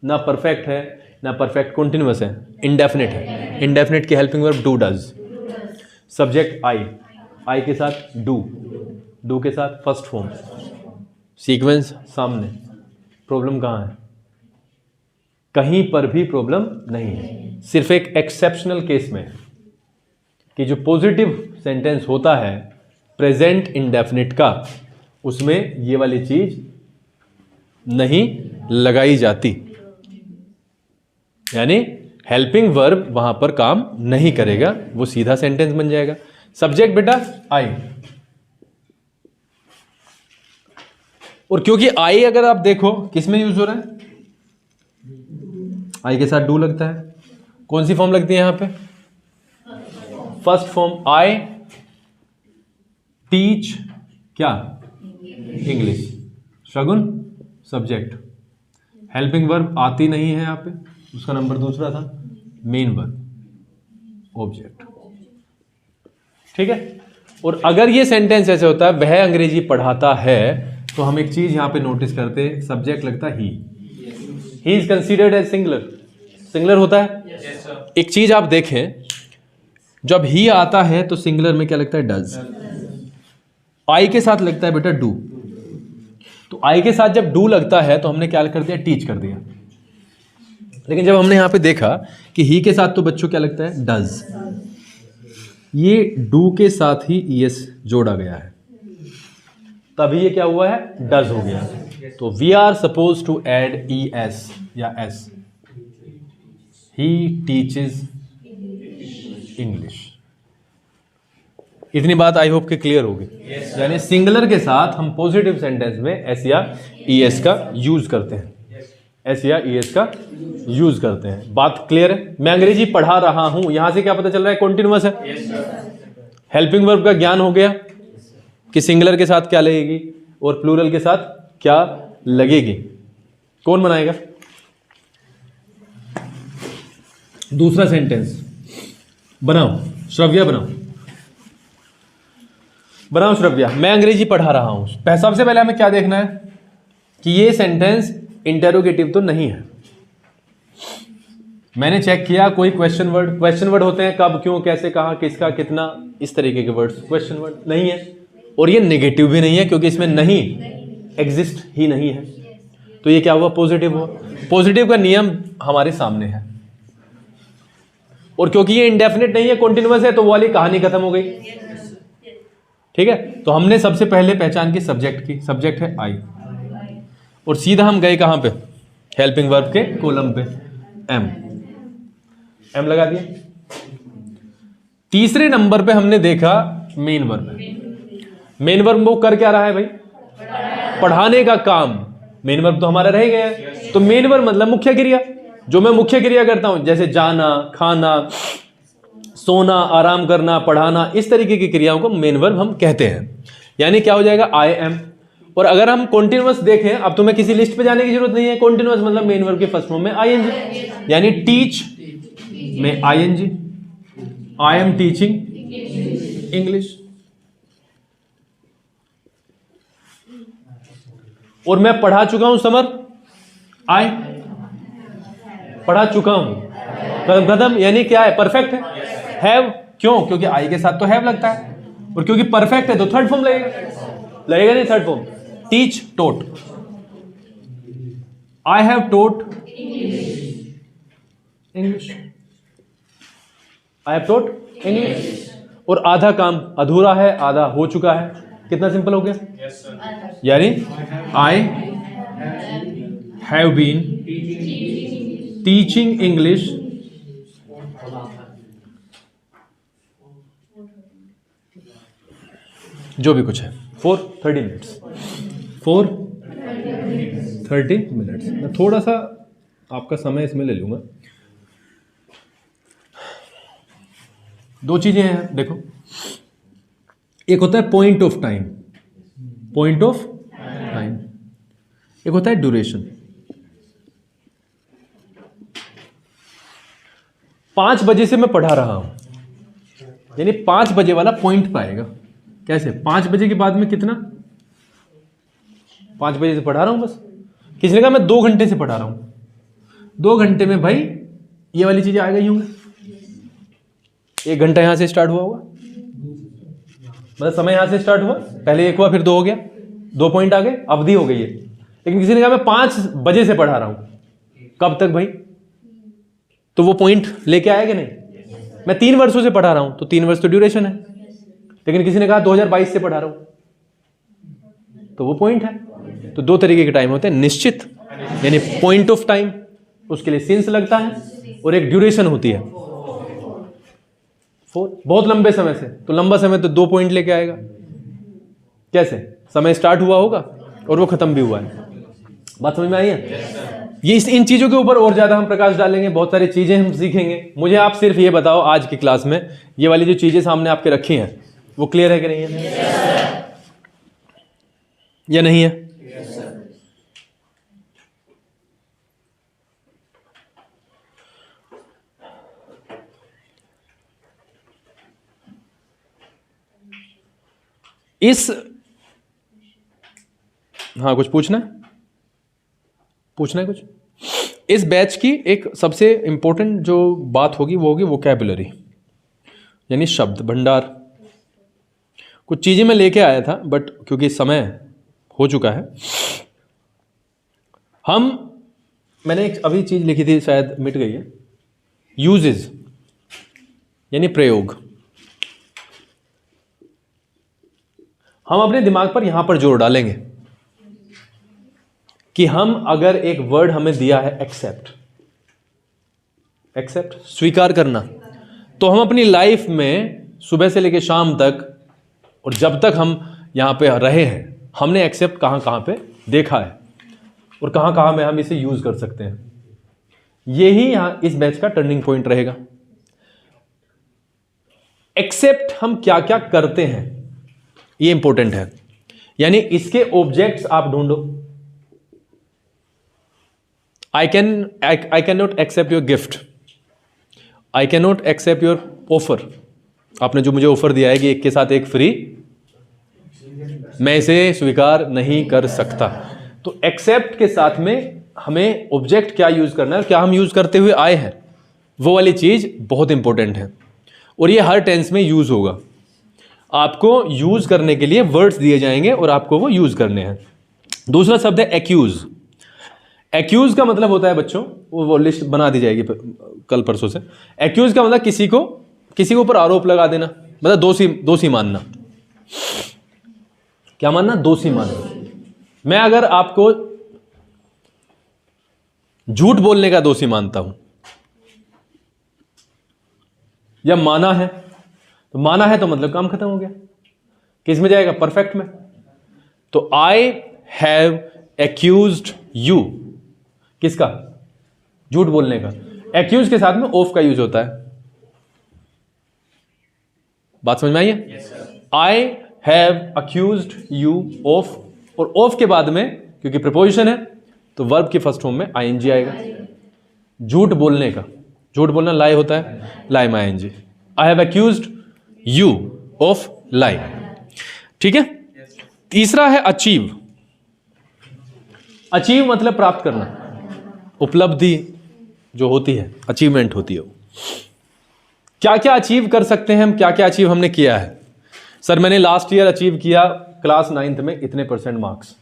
Speaker 1: ना परफेक्ट है, ना परफेक्ट कॉन्टिन्यूअस है, इंडेफिनिट है। इंडेफिनिट की helping verb do does, subject I, I के साथ डू के साथ फर्स्ट फॉर्म, सीक्वेंस सामने। प्रॉब्लम कहाँ है, कहीं पर भी प्रॉब्लम नहीं है, सिर्फ एक एक्सेप्शनल केस में कि जो पॉजिटिव सेंटेंस होता है प्रेजेंट इंडेफिनिट का, उसमें ये वाली चीज नहीं लगाई जाती, यानी हेल्पिंग वर्ब वहां पर काम नहीं करेगा, वो सीधा सेंटेंस बन जाएगा। सब्जेक्ट बेटा आई, और क्योंकि आई अगर आप देखो किस में यूज हो रहा है, आई के साथ डू लगता है, कौन सी फॉर्म लगती है यहां पे, फर्स्ट फॉर्म। आई टीच क्या, इंग्लिश, शगुन सब्जेक्ट, हेल्पिंग वर्ब आती नहीं है यहां पे, उसका नंबर दूसरा था, मेन वर्ब ऑब्जेक्ट, ठीक है। और अगर ये सेंटेंस ऐसे होता है वह अंग्रेजी पढ़ाता है, तो हम एक चीज यहां पे नोटिस करते हैं, सब्जेक्ट लगता है he is considered as singular, singular होता है। एक चीज आप देखें, जब ही आता है तो सिंगुलर में क्या लगता है, डज। आई के साथ लगता है बेटा डू, तो आई के साथ जब डू लगता है तो हमने क्या कर दिया, टीच कर दिया। लेकिन जब हमने यहां पे देखा कि ही के साथ तो बच्चों क्या लगता है, डज, ये डू के साथ ही ईएस जोड़ा गया है, तभी ये क्या हुआ है, डज हो गया। तो we are suppose to add E S या एस, ही टीचेस इंग्लिश। इतनी बात आई होप के क्लियर होगी। यानी सिंगुलर के साथ हम पॉजिटिव सेंटेंस में एस या ई एस का यूज करते हैं, एस या ई एस का यूज करते हैं। बात क्लियर है। मैं अंग्रेजी पढ़ा रहा हूं, यहां से क्या पता चल रहा है, कॉन्टिन्यूअस है। हेल्पिंग वर्ब का ज्ञान हो गया कि सिंगुलर के साथ क्या लगेगी और प्लूरल के साथ क्या लगेगी। कौन बनाएगा दूसरा सेंटेंस, बनाओ श्रव्या, बनाओ श्रव्या। मैं अंग्रेजी पढ़ा रहा हूं, सबसे पहले हमें क्या देखना है कि ये सेंटेंस इंटेरोगेटिव तो नहीं है। मैंने चेक किया कोई क्वेश्चन वर्ड होते हैं, कब, क्यों, कैसे, कहां, किसका, कितना, इस तरीके के वर्ड्स क्वेश्चन वर्ड नहीं है। और ये नेगेटिव भी नहीं है क्योंकि इसमें नहीं एग्जिस्ट ही नहीं है, तो ये क्या हुआ, पॉजिटिव हुआ। पॉजिटिव का नियम हमारे सामने है, और क्योंकि ये इंडेफिनिट नहीं है, कॉन्टिन्यूअस है, तो वो वाली कहानी खत्म हो गई। ठीक है, तो हमने सबसे पहले पहचान की सब्जेक्ट की, सब्जेक्ट है आई, और सीधा हम गए कहां पे, हेल्पिंग वर्ब के कॉलम पे, एम लगा दिया। तीसरे नंबर पे हमने देखा मेन वर्ब है। मेन वर्ब वो कर क्या रहा है भाई? पढ़ाने का काम। मेन वर्ब तो हमारा रह गया है, तो मेन वर्ब मतलब मुख्य क्रिया। जो मैं मुख्य क्रिया करता हूं, जैसे जाना, खाना, सोना, आराम करना, पढ़ाना, इस तरीके की क्रियाओं को मेन वर्ब हम कहते हैं। यानी क्या हो जाएगा? I am. और अगर हम कॉन्टिन्यूअस देखें, अब तुम्हें किसी लिस्ट पे जाने की जरूरत नहीं है। कॉन्टिन्यूअस मतलब मेन वर्ब के फर्स्ट फॉर्म में आईएनजी, यानी टीच में ING, I am teaching English. और मैं पढ़ा चुका हूं समर, आई पढ़ा चुका हूं। खत्म। यानी क्या है? परफेक्ट है। हैव, क्यों? क्योंकि आई के साथ तो हैव लगता है, और क्योंकि परफेक्ट है तो थर्ड फॉर्म लगेगा नहीं? Third form. Teach, taught. I have taught English, I have taught English. और आधा काम अधूरा है, आधा हो चुका है। कितना सिंपल हो गया? यानी I have been teaching English जो भी कुछ है फॉर 30 मिनट्स। For 30 minutes. मैं थोड़ा सा आपका समय इसमें ले लूंगा। दो चीजें हैं देखो, एक होता है point of time, point of time, एक होता है ड्यूरेशन। 5 बजे से मैं पढ़ा रहा हूं, यानी 5 बजे वाला पॉइंट पाएगा। कैसे? 5 बजे के बाद में कितना? 5 बजे से पढ़ा रहा हूं बस। किसी ने कहा मैं 2 घंटे से पढ़ा रहा हूं, 2 घंटे में भाई ये वाली चीजें आ गई होंगी। 1 घंटा यहां से स्टार्ट हुआ होगा, मतलब समय यहां से स्टार्ट हुआ, पहले 1 हुआ फिर 2 हो गया, 2 पॉइंट आ गए, अवधि हो गई है। लेकिन किसी ने कहा मैं 5 बजे से पढ़ा रहा हूं, कब तक भाई? तो वो पॉइंट लेके आया कि नहीं? मैं 3 वर्षों से पढ़ा रहा हूं, तो 3 वर्ष तो ड्यूरेशन है। लेकिन किसी ने कहा 2022 से पढ़ा रहा हूं, तो वो पॉइंट है। तो 2 तरीके के टाइम होते हैं, निश्चित यानी पॉइंट ऑफ टाइम, उसके लिए सिंस लगता है, और एक ड्यूरेशन होती है बहुत लंबे समय से। तो लंबा समय तो 2 पॉइंट लेके आएगा। कैसे? समय स्टार्ट हुआ होगा और वो खत्म भी हुआ है। बात समझ में आई है? ये इन चीजों के ऊपर और ज्यादा हम प्रकाश डालेंगे, बहुत सारी चीजें हम सीखेंगे। मुझे आप सिर्फ ये बताओ, आज की क्लास में ये वाली जो चीजें सामने आपके रखी हैं वो क्लियर है कि नहीं है? या नहीं है? हाँ, कुछ पूछना है? कुछ? इस बैच की एक सबसे इंपॉर्टेंट जो बात होगी वो होगी वोकैबुलरी, यानी शब्द भंडार। कुछ चीजें मैं लेके आया था, बट क्योंकि समय हो चुका है, मैंने एक अभी चीज लिखी थी, शायद मिट गई है। यूजेस यानी प्रयोग। हम अपने दिमाग पर यहां पर जोर डालेंगे कि हम अगर एक वर्ड हमें दिया है एक्सेप्ट, स्वीकार करना, तो हम अपनी लाइफ में सुबह से लेकर शाम तक और जब तक हम यहां पे रहे हैं, हमने एक्सेप्ट कहां कहां पे देखा है और कहां कहां में हम इसे यूज कर सकते हैं। यही यहां इस बैच का टर्निंग पॉइंट रहेगा। एक्सेप्ट हम क्या क्या करते हैं ये इंपॉर्टेंट है, यानी इसके ऑब्जेक्ट्स आप ढूंढो। I cannot accept your gift. I cannot accept your offer. आपने जो मुझे ऑफर दिया है कि एक के साथ एक फ्री, मैं इसे स्वीकार नहीं कर सकता। तो एक्सेप्ट के साथ में हमें ऑब्जेक्ट क्या यूज करना है, क्या हम यूज करते हुए आए हैं, वो वाली चीज बहुत इंपॉर्टेंट है। और ये हर टेंस में यूज होगा। आपको यूज करने के लिए वर्ड्स दिए जाएंगे और आपको वो यूज करने हैं। दूसरा शब्द है एक्यूज। एक्यूज का मतलब होता है बच्चों, वो लिस्ट बना दी जाएगी कल परसों से। एक्यूज का मतलब किसी के ऊपर आरोप लगा देना, मतलब दोषी मानना। क्या मानना? दोषी मानना। मैं अगर आपको झूठ बोलने का दोषी मानता हूं या माना है, तो माना है तो मतलब काम खत्म हो गया। किस में जाएगा? परफेक्ट में। तो आई हैव एक्यूज्ड यू, किसका? झूठ बोलने का। एक्यूज के साथ में ऑफ का यूज होता है। बात समझ में आई है? आई हैव अक्यूज्ड यू ऑफ, और ऑफ के बाद में क्योंकि प्रीपोजिशन है तो वर्ब की फर्स्ट फॉर्म में आईएनजी आएगा। झूठ बोलने का, झूठ बोलना लाई होता है, लाई में ING. I have accused you of lie. ठीक है। तीसरा है अचीव। अचीव मतलब प्राप्त करना, उपलब्धि जो होती है, अचीवमेंट होती है। क्या क्या अचीव कर सकते हैं हम, क्या क्या अचीव हमने किया है? सर मैंने लास्ट ईयर अचीव किया क्लास 9th में इतने % मार्क्स,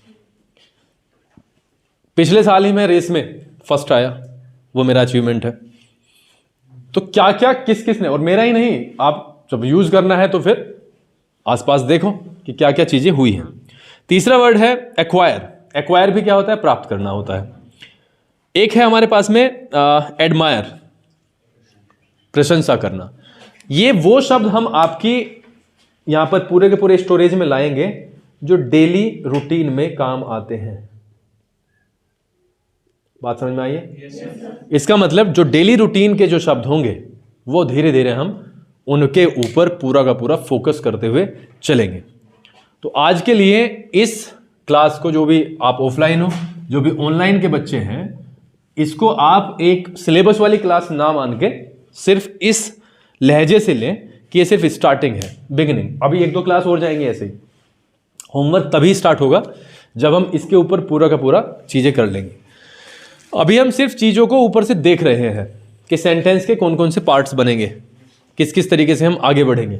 Speaker 1: पिछले साल ही मैं रेस में फर्स्ट आया, वो मेरा अचीवमेंट है। तो क्या क्या किस किस ने, और मेरा ही नहीं, आप जब यूज करना है तो फिर आसपास देखो कि क्या क्या चीजें हुई हैं। तीसरा वर्ड है एक्वायर। एक्वायर भी क्या होता है? प्राप्त करना होता है। एक है हमारे पास में एडमायर, प्रशंसा करना। ये वो शब्द हम आपकी यहां पर पूरे के पूरे स्टोरेज में लाएंगे जो डेली रूटीन में काम आते हैं। बात समझ में आई है? इसका मतलब जो डेली रूटीन के जो शब्द होंगे वो धीरे धीरे हम उनके ऊपर पूरा का पूरा फोकस करते हुए चलेंगे। तो आज के लिए इस क्लास को, जो भी आप ऑफलाइन हो, जो भी ऑनलाइन के बच्चे हैं, इसको आप एक सिलेबस वाली क्लास ना मान के सिर्फ इस लहजे से लें कि ये सिर्फ स्टार्टिंग है, बिगिनिंग। अभी 1-2 क्लास और जाएंगे ऐसे ही। होमवर्क तभी स्टार्ट होगा जब हम इसके ऊपर पूरा का पूरा चीजें कर लेंगे। अभी हम सिर्फ चीजों को ऊपर से देख रहे हैं कि सेंटेंस के कौन कौन से पार्ट्स बनेंगे, किस किस तरीके से हम आगे बढ़ेंगे।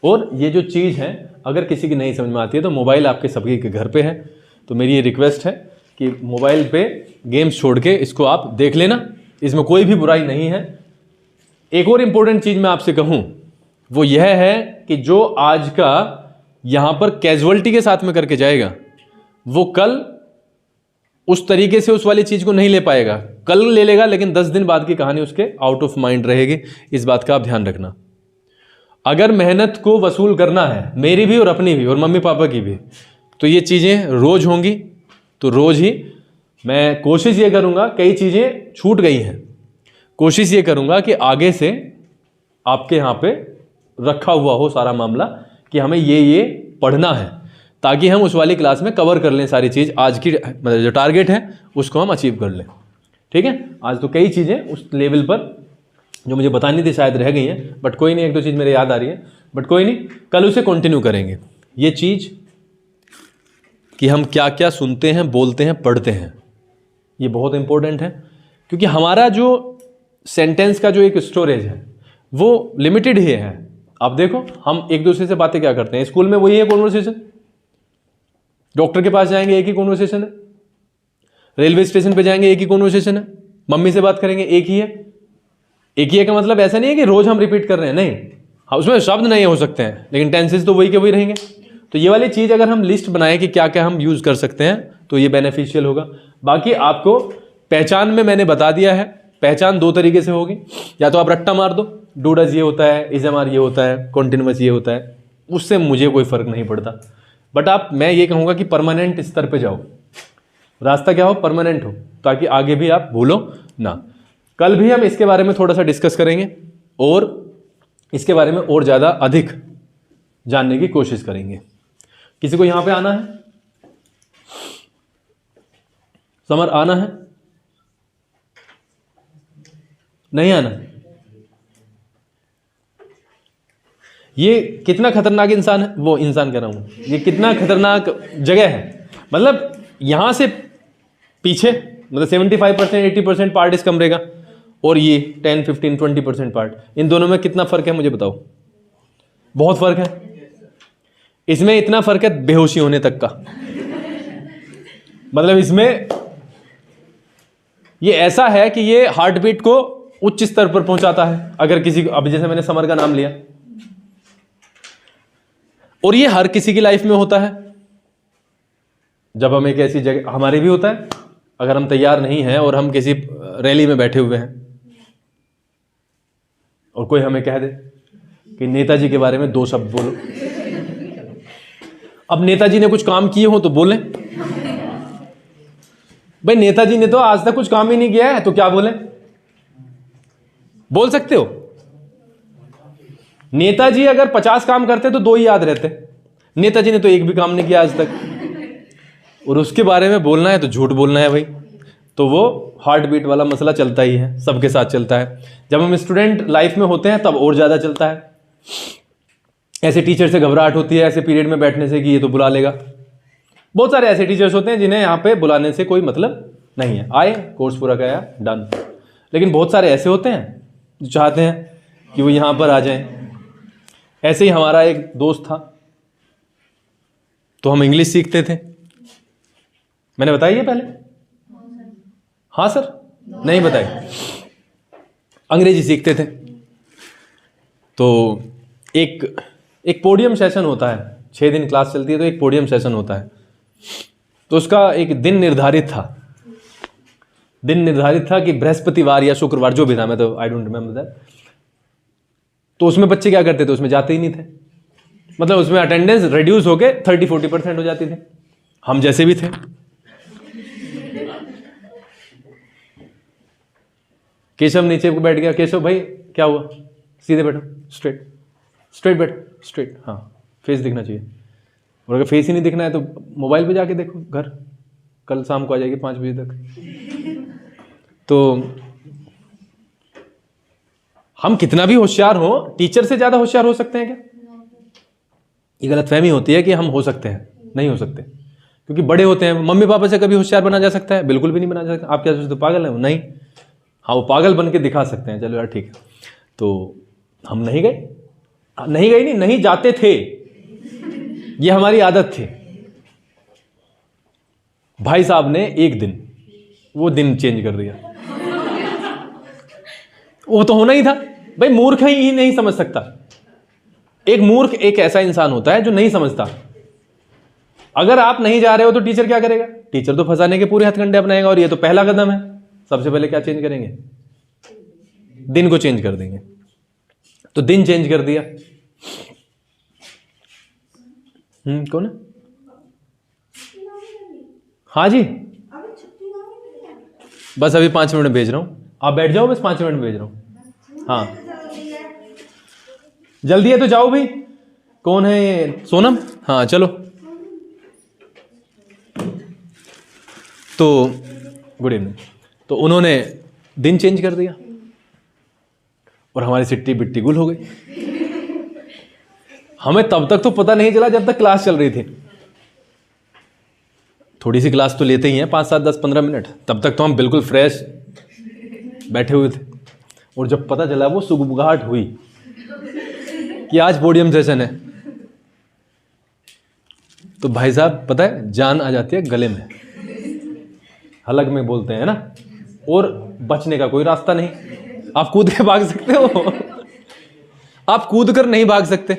Speaker 1: और ये जो चीज है अगर किसी की नहीं समझ में आती है तो मोबाइल आपके सभी के घर पे है, तो मेरी ये रिक्वेस्ट है कि मोबाइल पे गेम्स छोड़ के इसको आप देख लेना, इसमें कोई भी बुराई नहीं है। एक और इंपॉर्टेंट चीज मैं आपसे कहूं वो यह है कि जो आज का यहां पर कैजुअलिटी के साथ में करके जाएगा वो कल उस तरीके से उस वाली चीज को नहीं ले पाएगा। कल ले लेगा लेकिन 10 दिन बाद की कहानी उसके आउट ऑफ माइंड रहेगी। इस बात का आप ध्यान रखना। अगर मेहनत को वसूल करना है, मेरी भी और अपनी भी और मम्मी पापा की भी, तो ये चीजें रोज होंगी। तो रोज ही मैं कोशिश ये करूंगा, कई चीजें छूट गई हैं, कोशिश ये करूंगा कि आगे से आपके यहाँ पे रखा हुआ हो सारा मामला कि हमें ये पढ़ना है, ताकि हम उस वाली क्लास में कवर कर लें सारी चीज़। आज की मतलब जो टारगेट है उसको हम अचीव कर लें। ठीक है। आज तो कई चीज़ें उस लेवल पर जो मुझे बतानी थी शायद रह गई हैं, बट कोई नहीं, 1-2 चीज़ मेरे याद आ रही है, बट कोई नहीं, कल उसे कंटिन्यू करेंगे। ये चीज़ कि हम क्या क्या सुनते हैं, बोलते हैं, पढ़ते हैं, ये बहुत इंपॉर्टेंट है, क्योंकि हमारा जो सेंटेंस का जो एक स्टोरेज है वो लिमिटेड ही है। आप देखो हम एक दूसरे से बातें क्या करते हैं, स्कूल में वही है कॉन्वर्सेशन, डॉक्टर के पास जाएंगे एक ही कॉन्वर्सेशन है, रेलवे स्टेशन पे जाएंगे एक ही कॉन्वर्सेशन है, मम्मी से बात करेंगे एक ही है। एक ही है का मतलब ऐसा नहीं है कि रोज हम रिपीट कर रहे हैं, नहीं। हाँ, उसमें शब्द नहीं हो सकते हैं लेकिन टेंसेस तो वही के वही रहेंगे। तो ये वाली चीज अगर हम लिस्ट बनाए कि क्या क्या हम यूज कर सकते हैं तो ये बेनिफिशियल होगा। बाकी आपको पहचान में मैंने बता दिया है। पहचान 2 तरीके से होगी, या तो आप रट्टा मार दो, डू डज ये होता है, इज एम आर ये होता है, कॉन्टिन्यूअस ये होता है, उससे मुझे कोई फर्क नहीं पड़ता। बट आप, मैं ये कहूँगा कि परमानेंट स्तर पे जाओ, रास्ता क्या हो, परमानेंट हो, ताकि आगे भी आप भूलो ना। कल भी हम इसके बारे में थोड़ा सा डिस्कस करेंगे और इसके बारे में और ज़्यादा अधिक जानने की कोशिश करेंगे। किसी को यहाँ पे आना है? समर आना है? नहीं आना? ये कितना खतरनाक इंसान है, वो इंसान कह रहा हूं, ये कितना खतरनाक जगह है। मतलब यहां से पीछे मतलब 75% 80% पार्ट इस कमरे का, और ये 10 15 20% पार्ट, इन दोनों में कितना फर्क है मुझे बताओ? बहुत फर्क है। इसमें इतना फर्क है बेहोशी होने तक का। मतलब इसमें ये ऐसा है कि ये हार्ट बीट को उच्च स्तर पर पहुंचाता है। अगर किसी को, अब जैसे मैंने समर का नाम लिया, और ये हर किसी की लाइफ में होता है। जब हम एक ऐसी जगह, हमारे भी होता है, अगर हम तैयार नहीं हैं और हम किसी रैली में बैठे हुए हैं और कोई हमें कह दे कि नेताजी के बारे में 2 शब्द बोलो। अब नेताजी ने कुछ काम किए हो तो बोलें। भाई नेताजी ने तो आज तक कुछ काम ही नहीं किया है, तो क्या बोलें? बोल सकते हो? नेताजी अगर 50 काम करते तो 2 ही याद रहते। नेताजी ने तो एक भी काम नहीं किया आज तक, और उसके बारे में बोलना है तो झूठ बोलना है भाई। तो वो हार्ट बीट वाला मसला चलता ही है, सबके साथ चलता है। जब हम स्टूडेंट लाइफ में होते हैं तब और ज़्यादा चलता है। ऐसे टीचर से घबराहट होती है ऐसे पीरियड में बैठने से कि ये तो बुला लेगा। बहुत सारे ऐसे टीचर्स होते हैं जिन्हें यहाँ पे बुलाने से कोई मतलब नहीं है, आए कोर्स पूरा किया डन। लेकिन बहुत सारे ऐसे होते हैं जो चाहते हैं कि वो यहाँ पर आ जाएं। ऐसे ही हमारा एक दोस्त था, तो हम इंग्लिश सीखते थे। मैंने बताई है पहले? हाँ सर, नहीं बताई। अंग्रेजी सीखते थे। तो एक पोडियम सेशन होता है, 6 दिन क्लास चलती है तो एक पोडियम सेशन होता है। तो उसका एक दिन निर्धारित था कि बृहस्पतिवार या शुक्रवार, जो भी था, मैं तो आई डोंट रिमेंबर दैट। तो उसमें बच्चे क्या करते थे, उसमें जाते ही नहीं थे। मतलब उसमें अटेंडेंस रिड्यूस होके 30-40% हो जाती थी। हम जैसे भी थे, केशव नीचे को बैठ गया। केशव भाई क्या हुआ? सीधे बैठो, स्ट्रेट बैठो, स्ट्रेट। हाँ, फेस दिखना चाहिए। और अगर फेस ही नहीं दिखना है तो मोबाइल पे जाके देखो, घर कल शाम को आ जाएगी 5 बजे तक। तो हम कितना भी होशियार हो, टीचर से ज्यादा होशियार हो सकते हैं क्या? ये गलतफहमी होती है कि हम हो सकते हैं, नहीं हो सकते। क्योंकि बड़े होते हैं। मम्मी पापा से कभी होशियार बना जा सकता है? बिल्कुल भी नहीं बना जा सकता। आप क्या सोचते हो, पागल है? नहीं, हाँ वो पागल बन के दिखा सकते हैं। चलो यार ठीक है। तो हम नहीं गए, नहीं जाते थे। ये हमारी आदत थी। भाई साहब ने एक दिन वो दिन चेंज कर दिया। वो तो होना ही था भाई। मूर्ख ही नहीं समझ सकता। एक मूर्ख एक ऐसा इंसान होता है जो नहीं समझता। अगर आप नहीं जा रहे हो तो टीचर क्या करेगा? टीचर तो फंसाने के पूरे हथकंडे अपनाएगा। और ये तो पहला कदम है। सबसे पहले क्या चेंज करेंगे? दिन को चेंज कर देंगे। तो दिन चेंज कर दिया। कौन है? हाँ जी, बस अभी 5 मिनट में भेज रहा हूं। आप बैठ जाओ, बस 5 मिनट में भेज रहा हूं। हाँ जल्दी है तो जाओ भाई। कौन है ये? सोनम? हाँ चलो। तो गुड इवनिंग। तो उन्होंने दिन चेंज कर दिया और हमारी सिट्टी बिट्टी गुल हो गई। हमें तब तक तो पता नहीं चला जब तक क्लास चल रही थी। थोड़ी सी क्लास तो लेते ही हैं, 5, 7, 10, 15 मिनट। तब तक तो हम बिल्कुल फ्रेश बैठे हुए थे। और जब पता चला, वो सुगबुगाहट हुई कि आज पोडियम सेशन है, तो भाई साहब पता है जान आ जाती है गले में। हलक में बोलते हैं ना। और बचने का कोई रास्ता नहीं। आप कूद के भाग सकते हो? आप कूद कर नहीं भाग सकते।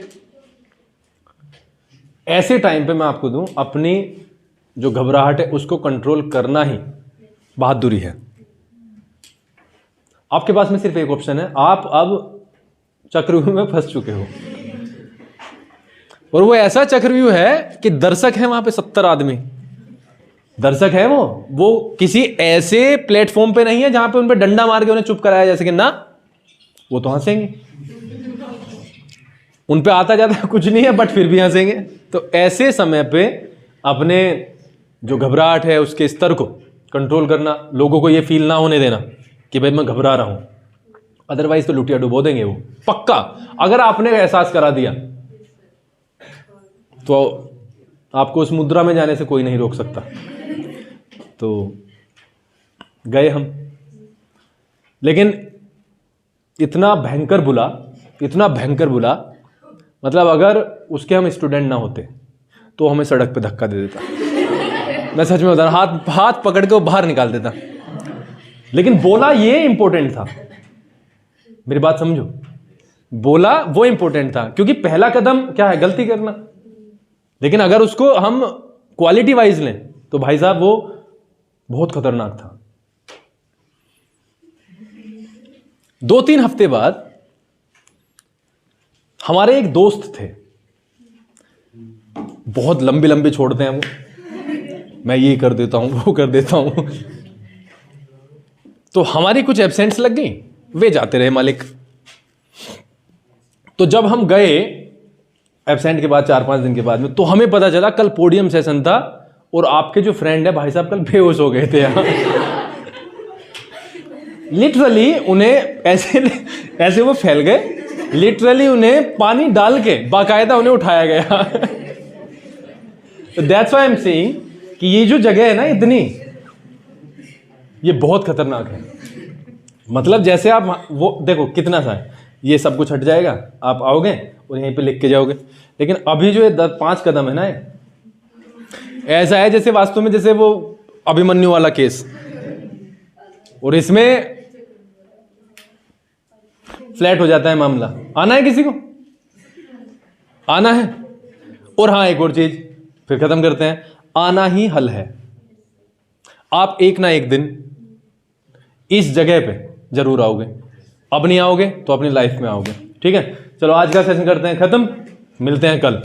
Speaker 1: ऐसे टाइम पे मैं आपको दूं, अपनी जो घबराहट है उसको कंट्रोल करना ही बहादुरी है। आपके पास में सिर्फ एक ऑप्शन है। आप अब चक्रव्यूह में फंस चुके हो, और वो ऐसा चक्रव्यूह है कि दर्शक है वहां पे 70 आदमी दर्शक है। वो किसी ऐसे प्लेटफॉर्म पे नहीं है जहां पे उन पे डंडा मार के उन्हें चुप कराया जैसे कि ना, वो तो हंसेंगे। उन पे आता जाता कुछ नहीं है, बट फिर भी हंसेंगे। तो ऐसे समय पे अपने जो घबराहट है उसके स्तर को कंट्रोल करना, लोगों को ये फील ना होने देना कि भाई मैं घबरा रहा हूं। अदरवाइज तो लुटिया डुबो देंगे वो पक्का। अगर आपने एहसास करा दिया तो आपको उस मुद्रा में जाने से कोई नहीं रोक सकता। तो गए हम, लेकिन इतना भयंकर बुला, मतलब अगर उसके हम स्टूडेंट ना होते तो हमें सड़क पे धक्का दे देता। मैं सच में बता रहा, हाथ पकड़ के वो बाहर निकाल देता। लेकिन बोला ये इंपॉर्टेंट था। मेरी बात समझो, बोला वो इंपॉर्टेंट था, क्योंकि पहला कदम क्या है? गलती करना। लेकिन अगर उसको हम क्वालिटी वाइज लें तो भाई साहब वो बहुत खतरनाक था। 2-3 हफ्ते बाद हमारे एक दोस्त थे, बहुत लंबी लंबी छोड़ते हैं वो, मैं ये कर देता हूं वो कर देता हूं। तो हमारी कुछ एब्सेंट्स लग गई, वे जाते रहे मालिक। तो जब हम गए एब्सेंट के बाद 4-5 दिन के बाद में, तो हमें पता चला कल पोडियम सेशन था और आपके जो फ्रेंड है भाई साहब कल बेहोश हो गए थे यहाँ। लिटरली उन्हें ऐसे वो फैल गए, लिटरली उन्हें पानी डाल के बाकायदा उन्हें उठाया गया। That's why I am saying कि ये जो जगह है ना इतनी, ये बहुत खतरनाक है। मतलब जैसे आप वो देखो कितना सा है, ये सब कुछ हट जाएगा, आप आओगे और यहीं पे लिख के जाओगे। लेकिन अभी जो ये 5 कदम है ना, ऐसा है जैसे वास्तव में जैसे वो अभिमन्यु वाला केस, और इसमें फ्लैट हो जाता है मामला। आना है किसी को? आना है। और हाँ, एक और चीज फिर खत्म करते हैं, आना ही हल है। आप एक ना एक दिन इस जगह पे जरूर आओगे, अब नहीं आओगे तो अपनी लाइफ में आओगे। ठीक है, चलो आज का सेशन करते हैं खत्म, मिलते हैं कल।